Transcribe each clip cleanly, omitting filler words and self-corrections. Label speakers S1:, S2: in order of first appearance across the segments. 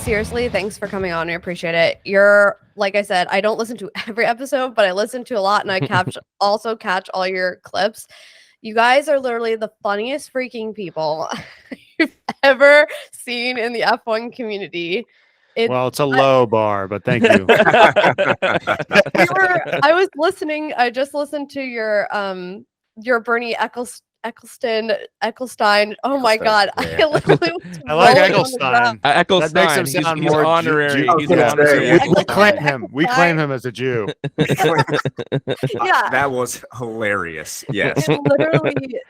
S1: seriously, thanks for coming on. I appreciate it. You're, like I said, I don't listen to every episode, but I listen to a lot, and I also catch all your clips. You guys are literally the funniest freaking people I've ever seen in the F1 community.
S2: It's a low bar, but thank you.
S1: I was listening. I just listened to your Bernie Ecclestone. Oh my god!
S3: Yeah.
S2: I like Ecclestone.
S4: Ecclestone.
S2: That makes him sound
S4: he's
S2: more
S4: honorary.
S3: He's honorary.
S2: We claim him. We claim him as a Jew.
S1: Yeah,
S3: That was hilarious. Yes.
S1: literally.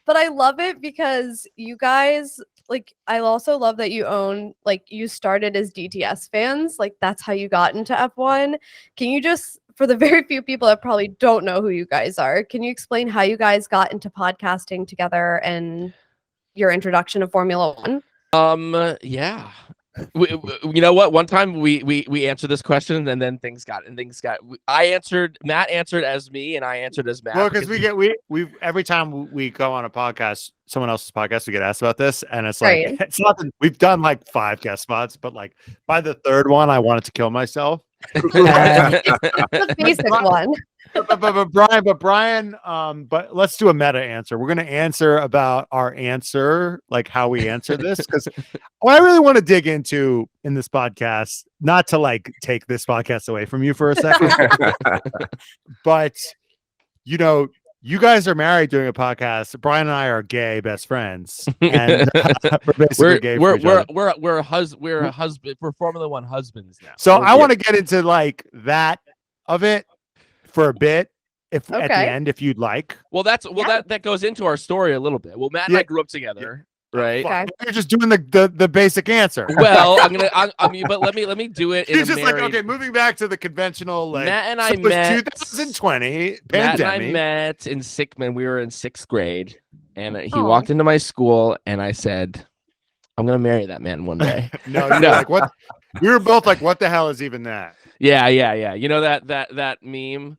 S1: But I love it because you guys, like, I also love that you own, like, you started as DTS fans. Like, that's how you got into F1. Can you just, for the very few people that probably don't know who you guys are, can you explain how you guys got into podcasting together and your introduction to Formula One?
S4: Yeah. You know what? One time we answered this question, and then Matt answered as me, and I answered as Matt.
S2: Well, because we every time we go on a podcast, someone else's podcast, we get asked about this, and it's like it's nothing. We've done like 5 guest spots, but like by the 3rd one, I wanted to kill myself.
S1: The basic one.
S2: But Brian, but let's do a meta answer. We're going to answer about our answer, like how we answer this, because what I really want to dig into in this podcast, not to like take this podcast away from you for a second, but you know, you guys are married doing a podcast. Brian and I are gay best friends, and we're basically gay.
S4: We're a husband. We're Formula One husbands now.
S2: So I want to get into like that of it for a bit, if at the end, if you'd like.
S4: Well, that goes into our story a little bit. Well, Matt and I grew up together, right?
S2: Okay. You're just doing the basic answer.
S4: Well, but let me do it.
S2: He's just like, okay, moving back to the conventional. Like,
S4: Matt and I met
S2: 2020 pandemic.
S4: Matt and I met in we were in 6th grade, and he walked into my school, and I said, "I'm gonna marry that man one day."
S2: No. Like, what? We were both like, "What the hell is even that?"
S4: Yeah. You know that meme.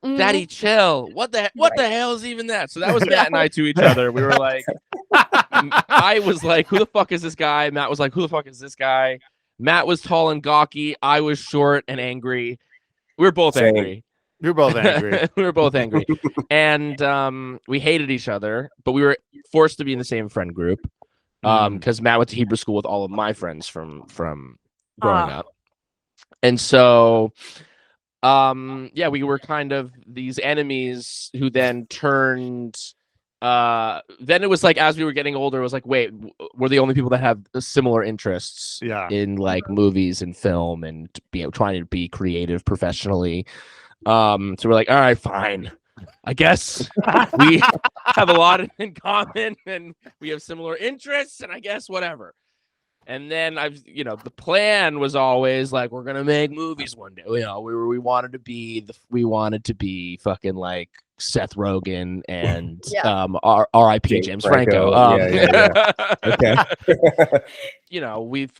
S4: Daddy, chill. What the hell is even that? So that was Matt and I to each other. We were like, I was like, who the fuck is this guy? Matt was like, who the fuck is this guy? Matt was tall and gawky. I was short and angry. We were both angry.
S2: We were both angry.
S4: We were both angry. And we hated each other, but we were forced to be in the same friend group. Because Matt went to Hebrew school with all of my friends from growing up. And so we were kind of these enemies who then turned then it was like, as we were getting older, it was like, wait, we're the only people that have similar interests in like movies and film and trying to be creative professionally. So we're like, all right, fine, I guess we have a lot in common and we have similar interests, and I guess whatever. And then the plan was always like, we're gonna make movies one day. We wanted to be fucking like Seth Rogen and R.I.P. James Franco.
S3: Okay.
S4: We've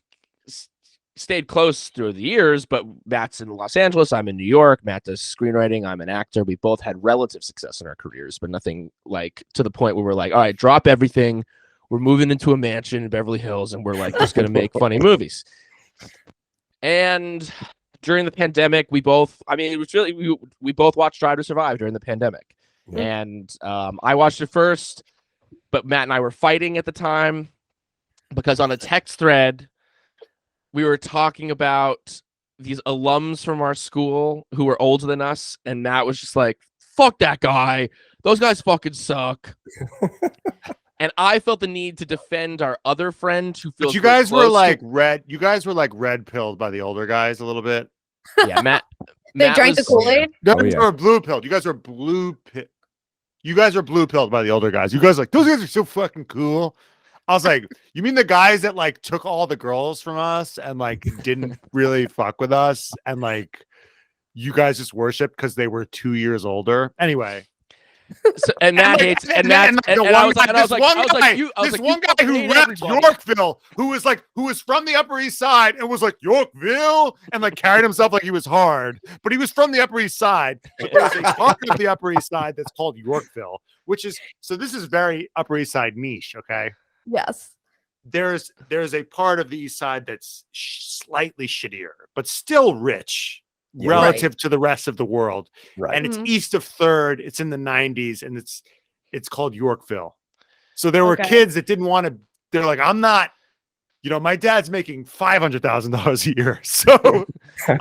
S4: stayed close through the years, but Matt's in Los Angeles, I'm in New York. Matt does screenwriting, I'm an actor. We both had relative success in our careers, but nothing like to the point where we're like, all right, drop everything. We're moving into a mansion in Beverly Hills, and we're like just going to make funny movies. And during the pandemic, we both watched Drive to Survive during the pandemic. Mm-hmm. And I watched it first, but Matt and I were fighting at the time because on a text thread, we were talking about these alums from our school who were older than us. And Matt was just like, fuck that guy. Those guys fucking suck. And I felt the need to defend our other friend who feels.
S2: But you guys were like red. You guys were like red pilled by the older guys a little bit.
S4: Yeah, Matt.
S1: They drank the Kool-Aid.
S2: No, you were blue pilled. You guys were blue. You guys were blue pilled by the older guys. You guys were like, those guys are so fucking cool. I was like, you mean the guys that like took all the girls from us and like didn't really fuck with us, and like you guys just worship because they were 2 years older. Anyway.
S4: So, and Matt hates, and Matt, and I was like,
S2: this one guy who repped Yorkville, who was from the Upper East Side and was like Yorkville, and like carried himself like he was hard, but he was from the Upper East Side. But there's a part of the Upper East Side that's called Yorkville, which is, so this is very Upper East Side niche, okay?
S1: Yes.
S2: there's a part of the East Side that's slightly shittier, but still rich
S5: Yeah.
S2: relative to the rest of the world.
S5: Right.
S2: And it's
S1: Mhm.
S2: east of 3rd. It's in the 90s, and it's called Yorkville. So there were
S1: Okay.
S2: kids that didn't want to. They're like, I'm not. My dad's making $500,000 a year, so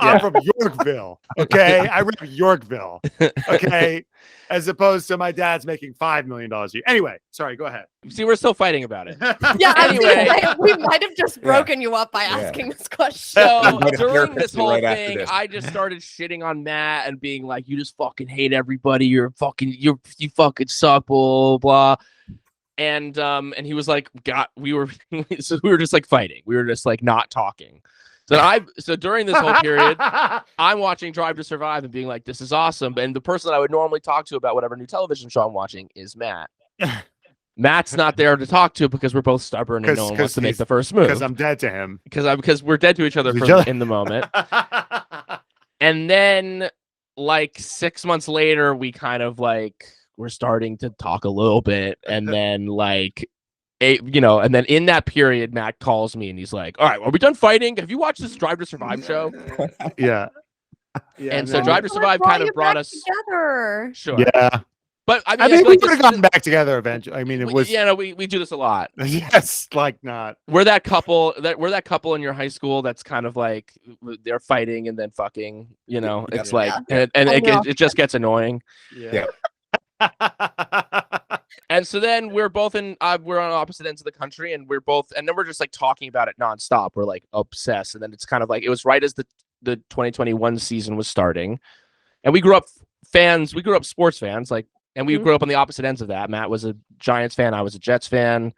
S2: I'm from Yorkville. Okay, I rep Yorkville. Okay, as opposed to my dad's making $5 million a year. Anyway, sorry. Go ahead.
S4: See, we're still fighting about it.
S1: Yeah, I was gonna
S4: Anyway.
S1: say, we might have just
S5: Yeah.
S1: broken you up by
S5: Yeah.
S1: asking this question.
S4: So
S5: I'm gonna
S4: during
S5: haircut
S4: this
S5: you
S4: whole
S5: right after
S4: thing,
S5: this.
S4: I just started shitting on Matt and being like, "You just fucking hate everybody. You fucking suck." Blah blah. Blah. And he was like, we were just like fighting. We were just like not talking. So during this whole period, I'm watching Drive to Survive and being like, "This is awesome." And the person that I would normally talk to about whatever new television show I'm watching is Matt. Matt's not there to talk to because we're both stubborn and no one wants to make
S2: he's-
S4: the first move.
S2: Because I'm dead to him.
S4: Because we're dead to each other
S2: Each other.
S4: in the moment. And then like 6 months later, we kind of like we're starting to talk a little bit, and then like and then in that period, Matt calls me and he's like, "All right, are we done fighting? Have you watched this Drive to Survive show?"
S2: Yeah.
S4: And so
S2: then-
S4: Drive to Survive kind of brought us
S1: together.
S4: sure.
S2: Yeah.
S4: But I mean,
S2: I
S4: I
S2: mean,
S4: feel
S2: we
S4: like
S2: could have
S4: this
S2: gotten back together eventually. I mean, it was.
S4: we do this a lot.
S2: Yes, like not.
S4: We're that couple in your high school that's kind of like they're fighting and then fucking, it's
S5: Yeah.
S4: like and
S1: I know.
S4: it just gets annoying.
S2: Yeah.
S4: And so then we're both we're on opposite ends of the country, and then we're just like talking about it nonstop. We're like obsessed. And then it's kind of like it was right as the 2021 season was starting, and we grew up sports fans, like, and we
S1: Mhm.
S4: grew up on the opposite ends of that. Matt was a Giants fan, I was a Jets fan,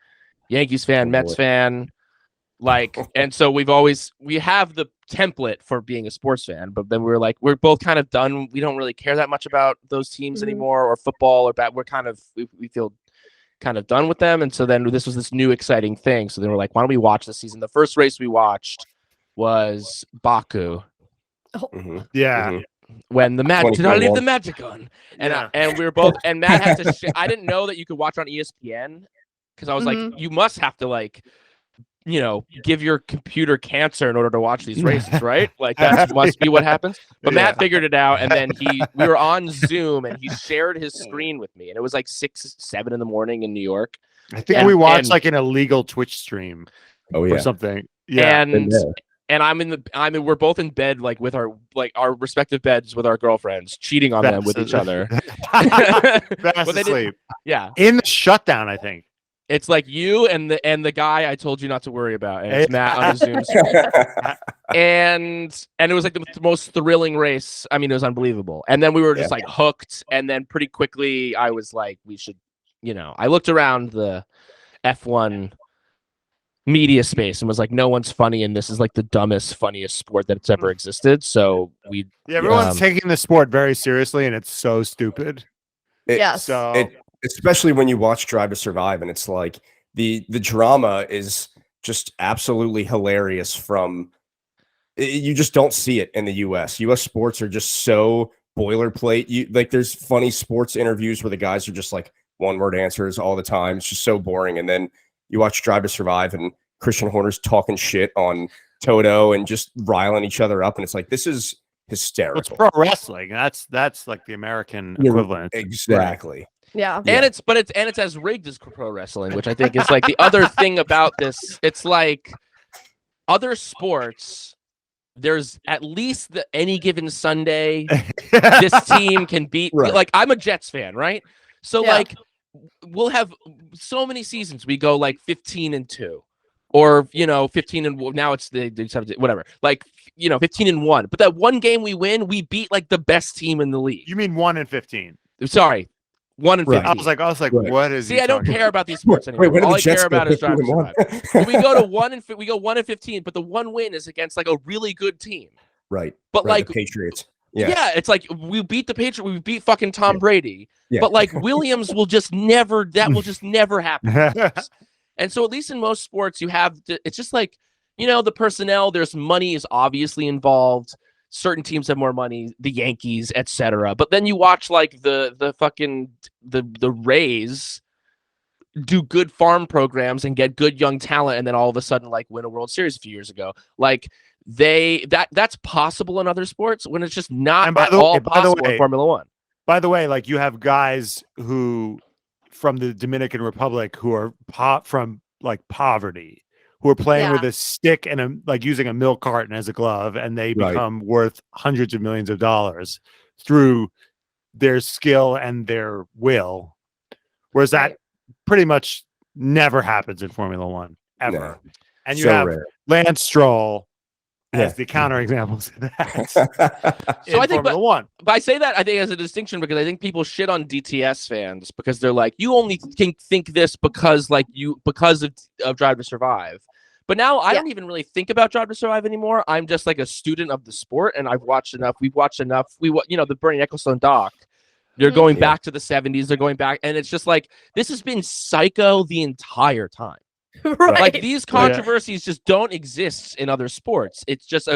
S4: Yankees fan,
S5: Oh,
S4: Mets
S5: boy.
S4: fan, like, and so we have the template for being a sports fan, but then we're both kind of done. We don't really care that much about those teams
S1: Mhm.
S4: anymore, or football, or bat. We're kind of we feel kind of done with them, and so then this was this new exciting thing. So then we're like, why don't we watch this season? The first race we watched was Baku,
S5: Mhm.
S2: Yeah.
S5: Mhm.
S4: when the magic did I leave
S5: 2021.
S4: the magic on, and
S2: Yeah.
S4: and we were both, and Matt had to. I didn't know that you could watch on ESPN because I was like, you must have to like, give your computer cancer in order to watch these races, right? Like that must be what happens. But Matt figured it out, and then we were on Zoom, and he shared his screen with me, and it was like 6, 7 in the morning in New York,
S2: I think
S1: Yeah.
S2: we watched
S4: And-
S2: like an illegal Twitch stream
S5: Oh
S2: or
S5: yeah.
S2: something. Yeah.
S4: and.
S5: Yeah.
S4: And we're both in bed, like with our respective beds with our girlfriends, cheating on them with each other.
S2: Fast
S4: But they didn't-
S2: asleep.
S4: Yeah,
S2: In the shutdown, I think.
S4: it's like you and the guy I told you not to worry about, and it's Matt on his Zoom screen. And it was like the most thrilling race. I mean, it was unbelievable. And then we were just like hooked. And then pretty quickly, I was like, we should, I looked around the F1 media space and was like, no one's funny, and this is like the dumbest, funniest sport that's ever existed. So we,
S2: Yeah, everyone's
S4: Um,
S2: taking the sport very seriously, and it's so stupid.
S1: Yes.
S2: So
S5: Especially when you watch Drive to Survive, and it's like the drama is just absolutely hilarious. You just don't see it in the U.S. U.S. sports are just so boilerplate. There's funny sports interviews where the guys are just like one-word answers all the time. It's just so boring. And then you watch Drive to Survive, and Christian Horner's talking shit on Toto and just riling each other up, and it's like, this is
S2: it's
S5: hysterical.
S2: pro wrestling. That's like the American
S5: Yeah,
S2: equivalent.
S5: Exactly.
S1: Yeah.
S4: and it's as rigged as pro wrestling, which I think is like the other thing about this. It's like other sports. There's at least any given Sunday, this team can beat.
S5: Right.
S4: Like, I'm a Jets fan, right? So
S1: Yeah.
S4: like we'll have so many seasons we go like 15-2, or 15 and now it's the 17, whatever, like 15-1. But that one game we win, we beat like the best team in the league.
S2: You mean 1 in 15?
S4: Sorry, 1 and
S5: Right.
S4: 15.
S2: I was like,
S5: Right.
S2: what is?
S4: See,
S2: he
S4: I don't
S2: talking
S4: care about these sports anymore.
S5: Wait, when did
S4: All
S5: the
S4: I
S5: Jets
S4: care
S5: go
S4: about is Drive to
S5: 15-1?
S4: Survive. So we go to 1 and 15, but the one win is against like a really good team.
S5: Right.
S4: But
S5: Right,
S4: like,
S5: the Patriots.
S4: yeah.
S5: Yeah.
S4: It's like we beat the Patriots, we beat fucking Tom
S5: Yeah.
S4: Brady.
S5: Yeah.
S4: But like Williams will just never. That will just never happen.
S2: about?
S4: And so at least in most sports, you have it's just like, the personnel, there's money is obviously involved. Certain teams have more money, the Yankees, etc. But then you watch like the fucking the Rays, do good farm programs and get good young talent, and then all of a sudden like win a World Series a few years ago. Like that's possible in other sports when it's just not
S2: And by
S4: at
S2: the way-
S4: all
S2: by the
S4: possible
S2: way-
S4: in Formula One.
S2: By the way, like you have guys who from the Dominican Republic who are from like poverty, who are playing with a stick and like using a milk carton as a glove, and they
S5: Right.
S2: become worth hundreds of millions of dollars through their skill and their will. Whereas that pretty much never happens in Formula One ever.
S5: No.
S2: And you
S5: So
S2: have
S5: rare.
S2: Lance Stroll as
S5: Yeah.
S2: the counterexample to that.
S4: So I think,
S2: Formula One.
S4: But I say that I think as a distinction because I think people shit on DTS fans because they're like, you only can think this because of Drive to Survive. But now I don't even really think about Drive to Survive anymore. I'm just like a student of the sport, and I've watched enough. We've watched enough. The Bernie Ecclestone doc. They're going back to the 70s. They're going back, and it's just like this has been psycho the entire time.
S1: Right.
S4: Like these controversies just don't exist in other sports. It's just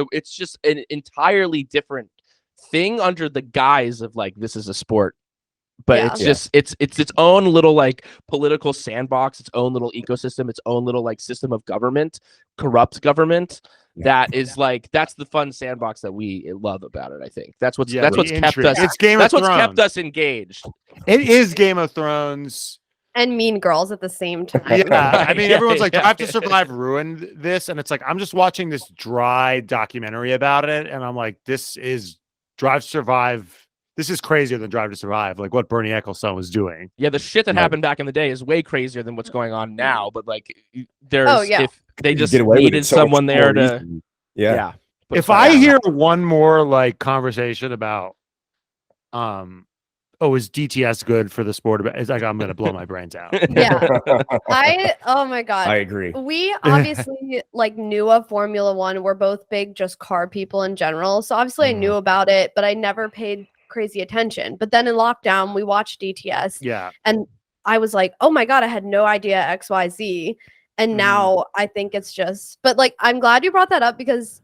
S4: an entirely different thing under the guise of like this is a sport. But it's just it's its own little like political sandbox, its own little ecosystem, its own little like system of government, corrupt government. That is like that's the fun sandbox that we love about it. I think that's what's kept us.
S2: It's Game
S4: that's
S2: of
S4: what's
S2: Thrones.
S4: kept us engaged.
S2: It is Game of Thrones.
S1: And Mean Girls at the same time.
S2: Yeah, I mean,
S4: Yeah,
S2: everyone's like,
S4: yeah.
S2: Drive to Survive ruined this, and it's like I'm just watching this dry documentary about it, and I'm like, this is Drive to Survive. This is crazier than Drive to Survive, like what Bernie Ecclestone was doing.
S4: Yeah, the shit that happened back in the day is way crazier than what's going on now. But like, there's if they
S5: You
S4: just
S5: get away with it
S4: needed
S5: so much
S4: someone there
S5: more
S4: to,
S5: easily. Yeah.
S4: put
S2: If
S4: fun
S2: I
S4: out.
S2: hear one more like conversation about, is DTS good for the sport? It's like I'm gonna blow my brains out.
S1: Yeah. Oh my God.
S5: I agree.
S1: We obviously like knew of Formula One. We're both big just car people in general. So obviously I knew about it, but I never paid crazy attention. But then in lockdown, we watched DTS.
S2: Yeah.
S1: And I was like, oh my God, I had no idea XYZ. And now I think it's just, but like, I'm glad you brought that up because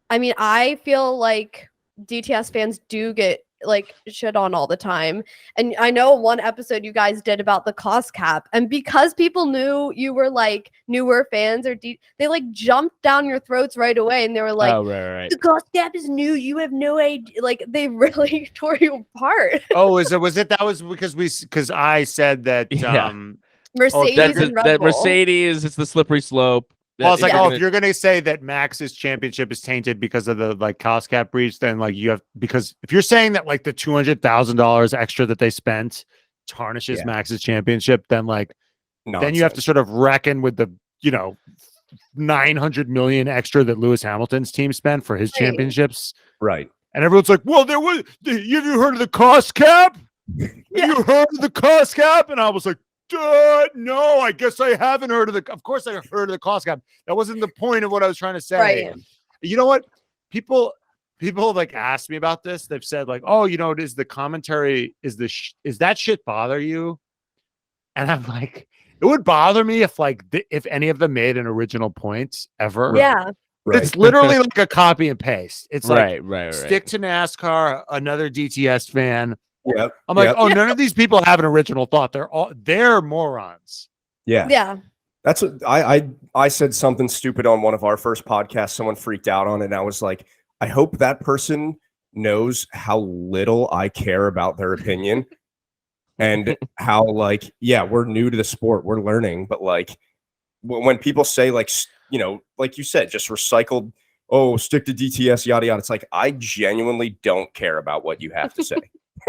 S1: I mean, I feel like DTS fans do get like shit on all the time. And I know one episode you guys did about the cost cap, and because people knew you were like newer fans or they like jumped down your throats right away, and they were like,
S4: oh right.
S1: the cost cap is new, you have no idea. Like they really tore you apart.
S2: Oh, was it that was because I said that
S4: Yeah.
S1: Mercedes
S4: That's
S1: and Red
S4: that
S1: Bull.
S4: Mercedes. It's the slippery slope.
S2: Well, it's like,
S1: Yeah.
S2: if you're gonna say that Max's championship is tainted because of the like cost cap breach, then like you have because if you're saying that like the $200,000 extra that they spent tarnishes Max's championship, then like then you have to sort of reckon with the 900 million extra that Lewis Hamilton's team spent for his championships,
S5: Right.
S2: and everyone's like, well, have you heard of the cost cap? Have you heard of the cost cap? And I was like, no, I guess I haven't heard of of course I heard of the cost cap. That wasn't the point of what I was trying to say.
S1: Right.
S2: You know what? People like asked me about this. They've said like, oh, is the commentary, is that shit bother you? And I'm like, it would bother me if like, if any of them made an original point ever.
S1: Yeah.
S5: Right.
S2: It's literally like a copy and paste. It's like,
S4: right.
S2: stick to NASCAR, another DTS fan.
S5: Yep.
S2: I'm like,
S5: Yep.
S2: oh, none of these people have an original thought. They're morons.
S5: Yeah.
S1: Yeah.
S5: That's what I said something stupid on one of our first podcasts. Someone freaked out on it. And I was like, I hope that person knows how little I care about their opinion and how like, we're new to the sport. We're learning. But like when people say like, like you said, just recycled, stick to DTS, yada, yada. It's like, I genuinely don't care about what you have to say.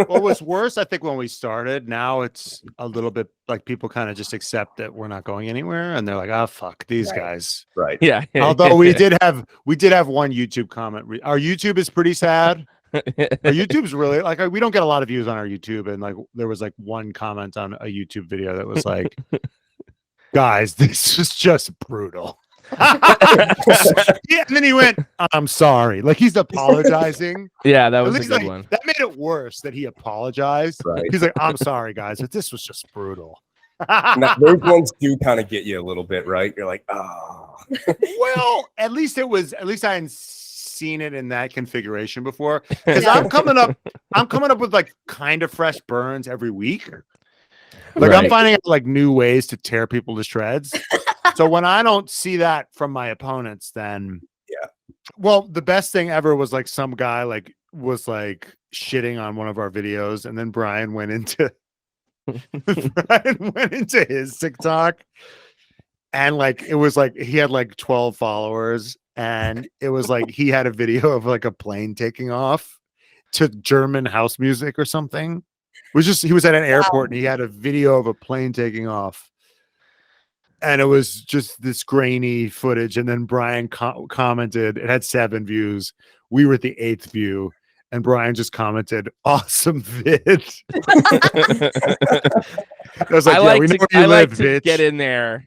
S2: What was worse, I think, when we started, now it's a little bit like people kind of just accept that we're not going anywhere, and they're like, "Oh fuck these guys."
S5: Right.
S4: Yeah.
S2: Although we did have one YouTube comment. Our YouTube is pretty sad. Our YouTube's really like we don't get a lot of views on our YouTube, and like there was like one comment on a YouTube video that was like, "Guys, this is just brutal." Yeah, and then he went, "I'm sorry." Like he's apologizing.
S4: Yeah, that
S2: At
S4: was a
S2: least,
S4: good
S2: like,
S4: one.
S2: that made it worse that he apologized.
S5: Right.
S2: He's like, "I'm sorry, guys, but this was just brutal."
S5: Now, those ones do kind of get you a little bit, right? You're like, oh.
S2: Well, at least I hadn't seen it in that configuration before. Because I'm coming up with like kind of fresh burns every week. Like I'm
S4: Right.
S2: finding out like new ways to tear people to shreds. So when I don't see that from my opponents, then
S5: Yeah.
S2: Well, the best thing ever was like some guy was shitting on one of our videos, and then Brian went into his TikTok, and like it was like he had like 12 followers, and it was like he had a video of like a plane taking off to German house music or something. It was just he was at an airport and he had a video of a plane taking off. And it was just this grainy footage. And then Brian commented, it had 7 views. We were at the 8th view. And Brian just commented, awesome vid. I was like,
S4: I
S2: yeah,
S4: like
S2: we know
S4: to,
S2: where
S4: I
S2: you
S4: like
S2: live,
S4: to
S2: bitch.
S4: get in there.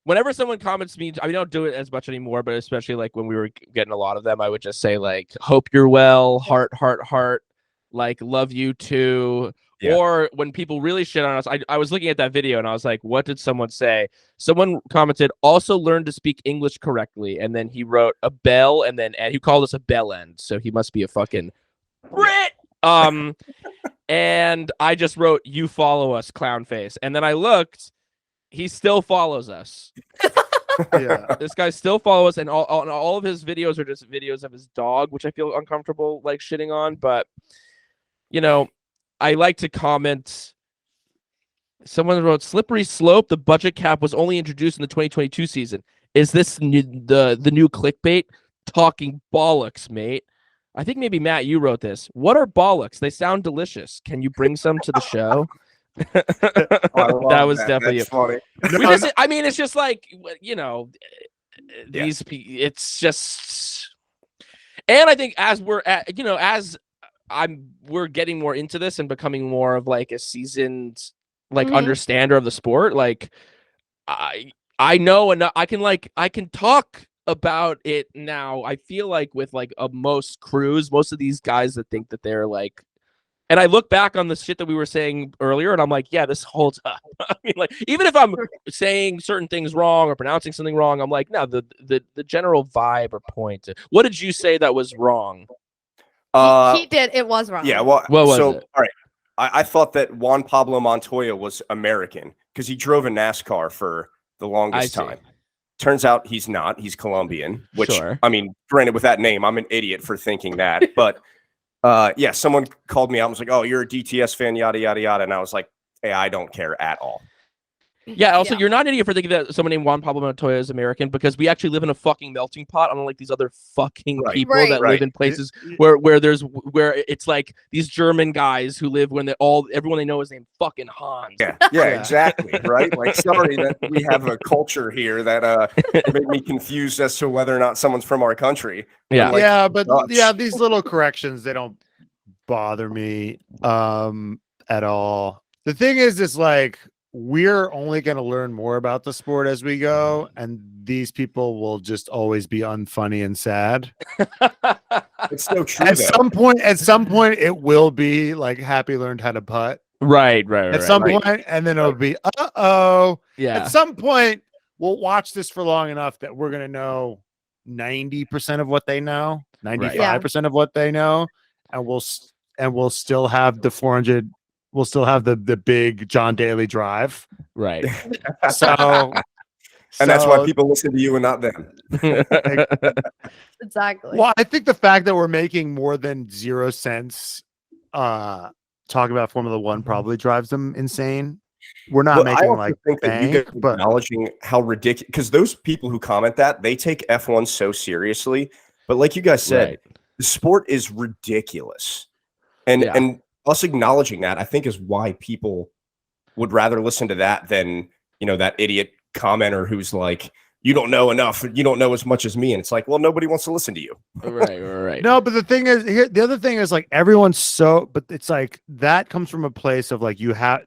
S4: Whenever someone comments me, I don't do it as much anymore, but especially like when we were getting a lot of them, I would just say like, hope you're well, heart, heart, heart, like love you too.
S5: Yeah.
S4: Or when people really shit on us, I was looking at that video and I was like, what did someone say? Someone commented, also learn to speak English correctly. And then he wrote a bell and he called us a bell end. So he must be a fucking Brit. And I just wrote, you follow us, clown face. And then I looked, he still follows us.
S2: Yeah.
S4: This guy still follows us, and all of his videos are just videos of his dog, which I feel uncomfortable like shitting on. But you know, I like to comment. Someone wrote, "Slippery slope. The budget cap was only introduced in the 2022 season. Is this the new clickbait? Talking bollocks, mate." I think maybe Matt, you wrote this. What are bollocks? They sound delicious. Can you bring some to the show? That was definitely
S5: That's funny.
S4: we just, I mean, it's just like, you know, these it's just, and I think as we're at, you know, as we're getting more into this and becoming more of like a seasoned like understander of the sport, like I know enough, I can talk about it now. I feel like with like most crews, most of these guys that think that they're like, and I look back on the shit that we were saying earlier, and I'm like, yeah, this holds up. I mean, like, even if I'm saying certain things wrong or pronouncing something wrong, I'm like, no, the general vibe or point. What did you say that was wrong?
S1: He did. It was wrong.
S5: Yeah, well,
S4: What was
S5: so
S4: it?
S5: all right. I thought that Juan Pablo Montoya was American because he drove a NASCAR for the longest
S4: see.
S5: time. Turns out he's not. He's Colombian, which,
S4: Sure.
S5: I mean, granted, with that name, I'm an idiot for thinking that. But yeah, someone called me out and was like, oh, you're a DTS fan, yada, yada, yada. And I was like, hey, I don't care at all.
S4: Yeah, also, you're not an idiot for thinking that someone named Juan Pablo Montoya is American, because we actually live in a fucking melting pot, unlike these other fucking
S5: Right.
S4: people
S1: Right.
S4: that
S5: Right.
S4: live in places where it's like these German guys who live when everyone they know is named fucking Hans.
S5: Yeah,
S4: Yeah.
S5: exactly. Right. Like, sorry that we have a culture here that made me confused as to whether or not someone's from our country.
S4: Yeah.
S5: Like,
S2: yeah, but
S5: Dutch.
S2: yeah, these little corrections, they don't bother me at all. The thing is like we're only going to learn more about the sport as we go, and these people will just always be unfunny and sad.
S5: It's so true.
S2: At
S5: though.
S2: some point it will be like Happy learned how to putt
S4: Right.
S2: at some
S5: right.
S2: point, and then it'll be uh-oh.
S4: Yeah.
S2: At some point we'll watch this for long enough that we're going to know 90% of what they know, 95% of what they know, and we'll still have the 400. We'll still have the big John Daly drive.
S4: Right.
S2: So,
S5: And that's why people listen to you and not them.
S1: Exactly.
S2: Well, I think the fact that we're making more than 0 cents talking about Formula One probably drives them insane. We're not
S5: Well, I
S2: making
S5: also
S2: like
S5: think that you
S2: bank,
S5: guys
S2: but
S5: acknowledging how ridiculous, because those people who comment that, they take F1 so seriously. But like you guys said,
S4: Right.
S5: the sport is ridiculous. And
S4: Yeah.
S5: and us acknowledging that, I think, is why people would rather listen to that than, you know, that idiot commenter who's like, you don't know enough, you don't know as much as me. And it's like, well, nobody wants to listen to you.
S4: Right.
S2: no, but the thing is here, the other thing is like everyone's so, but it's like that comes from a place of like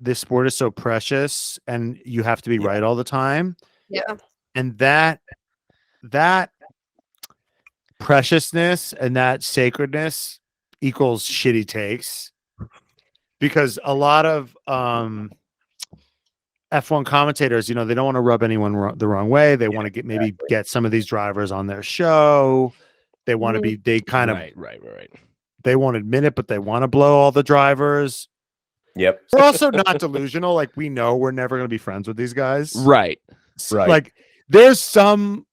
S2: this sport is so precious and you have to be right all the time.
S1: Yeah.
S2: And that preciousness and that sacredness equals shitty takes, because a lot of F1 commentators, you know, they don't want to rub anyone the wrong way. They want to maybe get some of these drivers on their show. They want to be, they kind of,
S4: Right.
S2: they won't admit it, but they want to blow all the drivers.
S5: Yep.
S2: We're also not delusional. Like we know we're never going to be friends with these guys.
S4: Right.
S5: Right.
S2: Like there's some,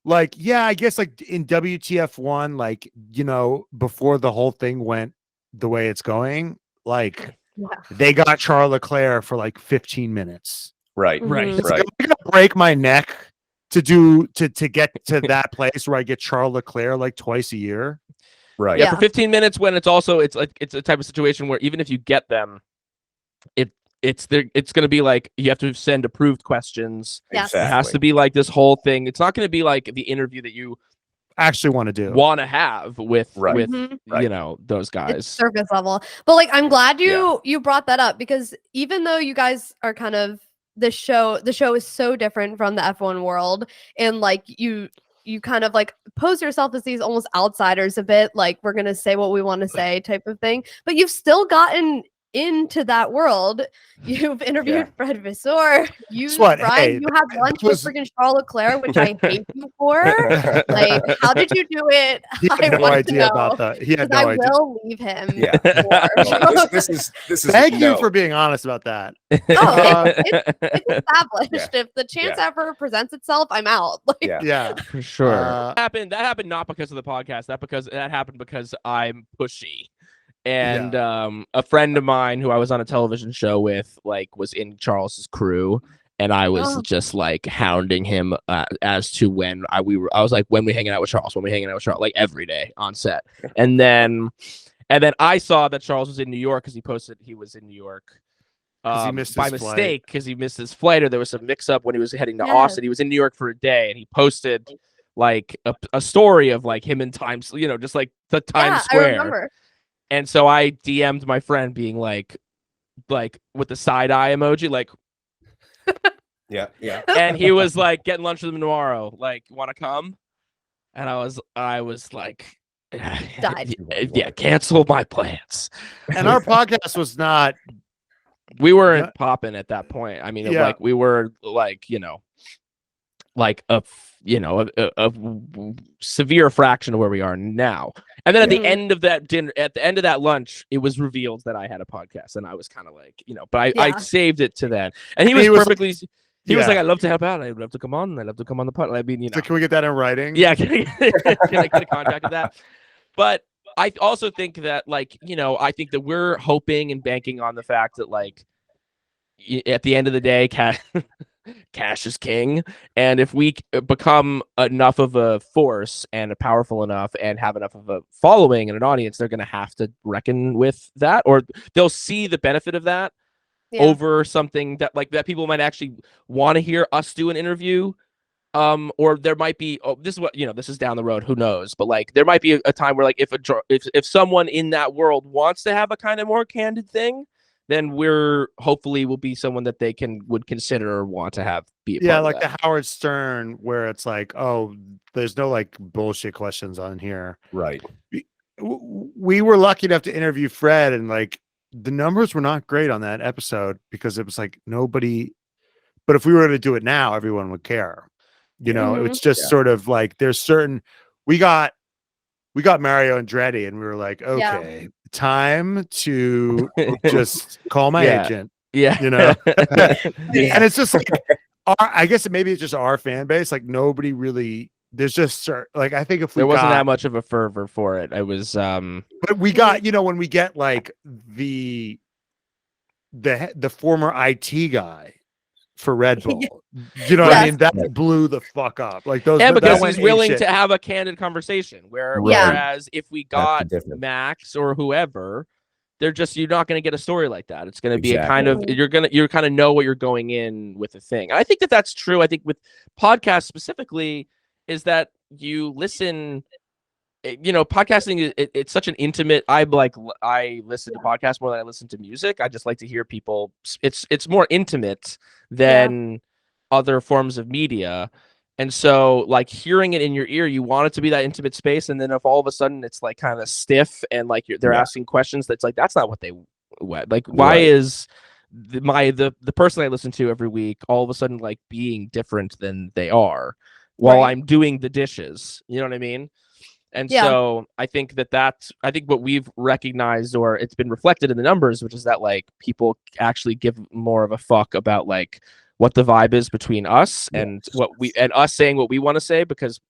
S2: like, yeah, I guess like in WTF1, like, you know, before the whole thing went the way it's going, like
S1: Yeah.
S2: they got Charles Leclerc for like 15 minutes.
S5: Right.
S4: Right.
S1: Mhm.
S2: It's like,
S5: Right.
S2: I'm gonna break my neck to get to that place where I get Charles Leclerc like twice a year.
S5: Right.
S4: Yeah,
S1: Yeah.
S4: for 15 minutes when it's also it's like it's a type of situation where even if you get them, it's going to be like you have to send approved questions.
S1: Yes.
S4: It has to be like this whole thing. It's not going to be like the interview that you
S2: Actually want to do.
S4: want to have with
S5: Right.
S4: with
S1: Mhm.
S5: Right.
S4: you know those
S1: It's
S4: guys.
S1: surface level. But like I'm glad you brought that up, because even though you guys are kind of the show is so different from the F1 world, and like you kind of like pose yourself as these almost outsiders a bit, like we're gonna say what we want to say type of thing, but you've still gotten into that world. You've interviewed Fred Vasseur.
S2: what?
S1: Brian,
S2: Hey,
S1: you had lunch
S2: was-
S1: with freaking Charles Leclerc, which I hate you for. Like, how did you do it?
S2: He
S1: I
S2: had no
S1: want to
S2: idea
S1: know,
S2: about that. He had
S1: 'cause
S2: no
S1: I
S2: idea.
S1: will leave him.
S5: Yeah.
S1: for-
S5: Well, this is
S2: Thank you
S5: no.
S2: for being honest about that.
S1: Oh,
S2: Uh,
S1: it's established.
S5: Yeah.
S1: If the chance
S5: Yeah.
S1: ever presents itself, I'm out. Like,
S5: Yeah.
S2: Yeah.
S4: For sure.
S2: Uh,
S4: That happened not because of the podcast. That happened because I'm pushy. And a friend of mine who I was on a television show with like was in Charles's crew, and I was
S1: Oh.
S4: just like hounding him as to when I was like, when we hanging out with Charles, like every day on set. And then I saw that Charles was in New York because he posted he was in New York
S2: 'Cause he missed
S4: by
S2: his flight.
S4: mistake because he missed his flight, or there was some mix up when he was heading to
S1: Yes.
S4: Austin. He was in New York for a day, and he posted like a story of like him in Times, just like the Times
S1: yeah,
S4: Square.
S1: I remember.
S4: And so I DM'd my friend being like with the side eye emoji, like,
S5: Yeah. Yeah.
S4: and he was like, getting lunch with him tomorrow. Like, want to come? And I was like,
S1: Died.
S4: yeah, cancel my plans.
S2: and our podcast was not.
S4: We weren't
S2: Yeah.
S4: popping at that point. I mean,
S2: Yeah.
S4: like we were like, like a severe fraction of where we are now. And then at the
S1: Mhm.
S4: end of that dinner, at the end of that lunch, it was revealed that I had a podcast, and I was kind of like, but I
S1: Yeah.
S4: saved it to then. And he was
S2: He was like-
S4: perfectly. He was
S2: Yeah.
S4: like, "I'd love to help out. I'd love to come on. I'd love to come on the pod." I mean,
S2: So can we get that in writing?
S4: yeah, can I get a contract of that? But I also think that, like, I think that we're hoping and banking on the fact that, like, at the end of the day, cash is king. And if we become enough of a force and powerful enough and have enough of a following and an audience, they're going to have to reckon with that, or they'll see the benefit of that
S1: Yeah.
S4: over something that people might actually want to hear us do an interview. Or there might be, this is what, this is down the road, who knows, but like there might be a time where like if someone in that world wants to have a kind of more candid thing, then hopefully will be someone that they would consider or want to have be a
S2: Yeah,
S4: part
S2: like
S4: of
S2: the
S4: that.
S2: Howard Stern, where it's like, oh, there's no like bullshit questions on here.
S5: Right.
S2: We were lucky enough to interview Fred, and like the numbers were not great on that episode because it was like nobody. But if we were to do it now, everyone would care.
S1: Mhm.
S2: It's just
S5: Yeah.
S2: sort of like there's certain. We got Mario Andretti, and we were like,
S1: Yeah.
S2: okay, time to just call my
S4: Yeah.
S2: agent.
S4: Yeah.
S2: And it's just like I guess maybe it's just our fan base. Like nobody really. There's just like I think if we
S4: There wasn't
S2: got,
S4: that much of a fervor for it. It was
S2: but we got when we get like the former IT guy for Red Bull, what I
S1: Yes.
S2: mean? That blew the fuck up. Like those,
S4: and
S2: that
S4: because
S2: went
S4: he's willing
S2: apeshit.
S4: to have a candid conversation.
S5: Right.
S4: Whereas if we
S5: the
S4: got
S5: difference.
S4: Max or whoever, you're not going to get a story like that. It's going to be a kind of
S1: Exactly.
S4: you're kind of know what you're going in with the thing. And I think that that's true. I think with podcasts specifically is that you listen. Podcasting it's such an intimate. I listen to podcasts more than I listen to music. I just like to hear people. It's more intimate than other forms of media. And so, like, hearing it in your ear, you want it to be that intimate space. And then if all of a sudden it's like kind of stiff and like they're asking questions that's like, that's not what they like. Why
S5: Right.
S4: is the person I listen to every week all of a sudden like being different than they are while
S1: Right.
S4: I'm doing the dishes? You know what I mean? And
S1: Yeah.
S4: so I think I think what we've recognized, or it's been reflected in the numbers, which is that like people actually give more of a fuck about like what the vibe is between us and us saying what we want to say, because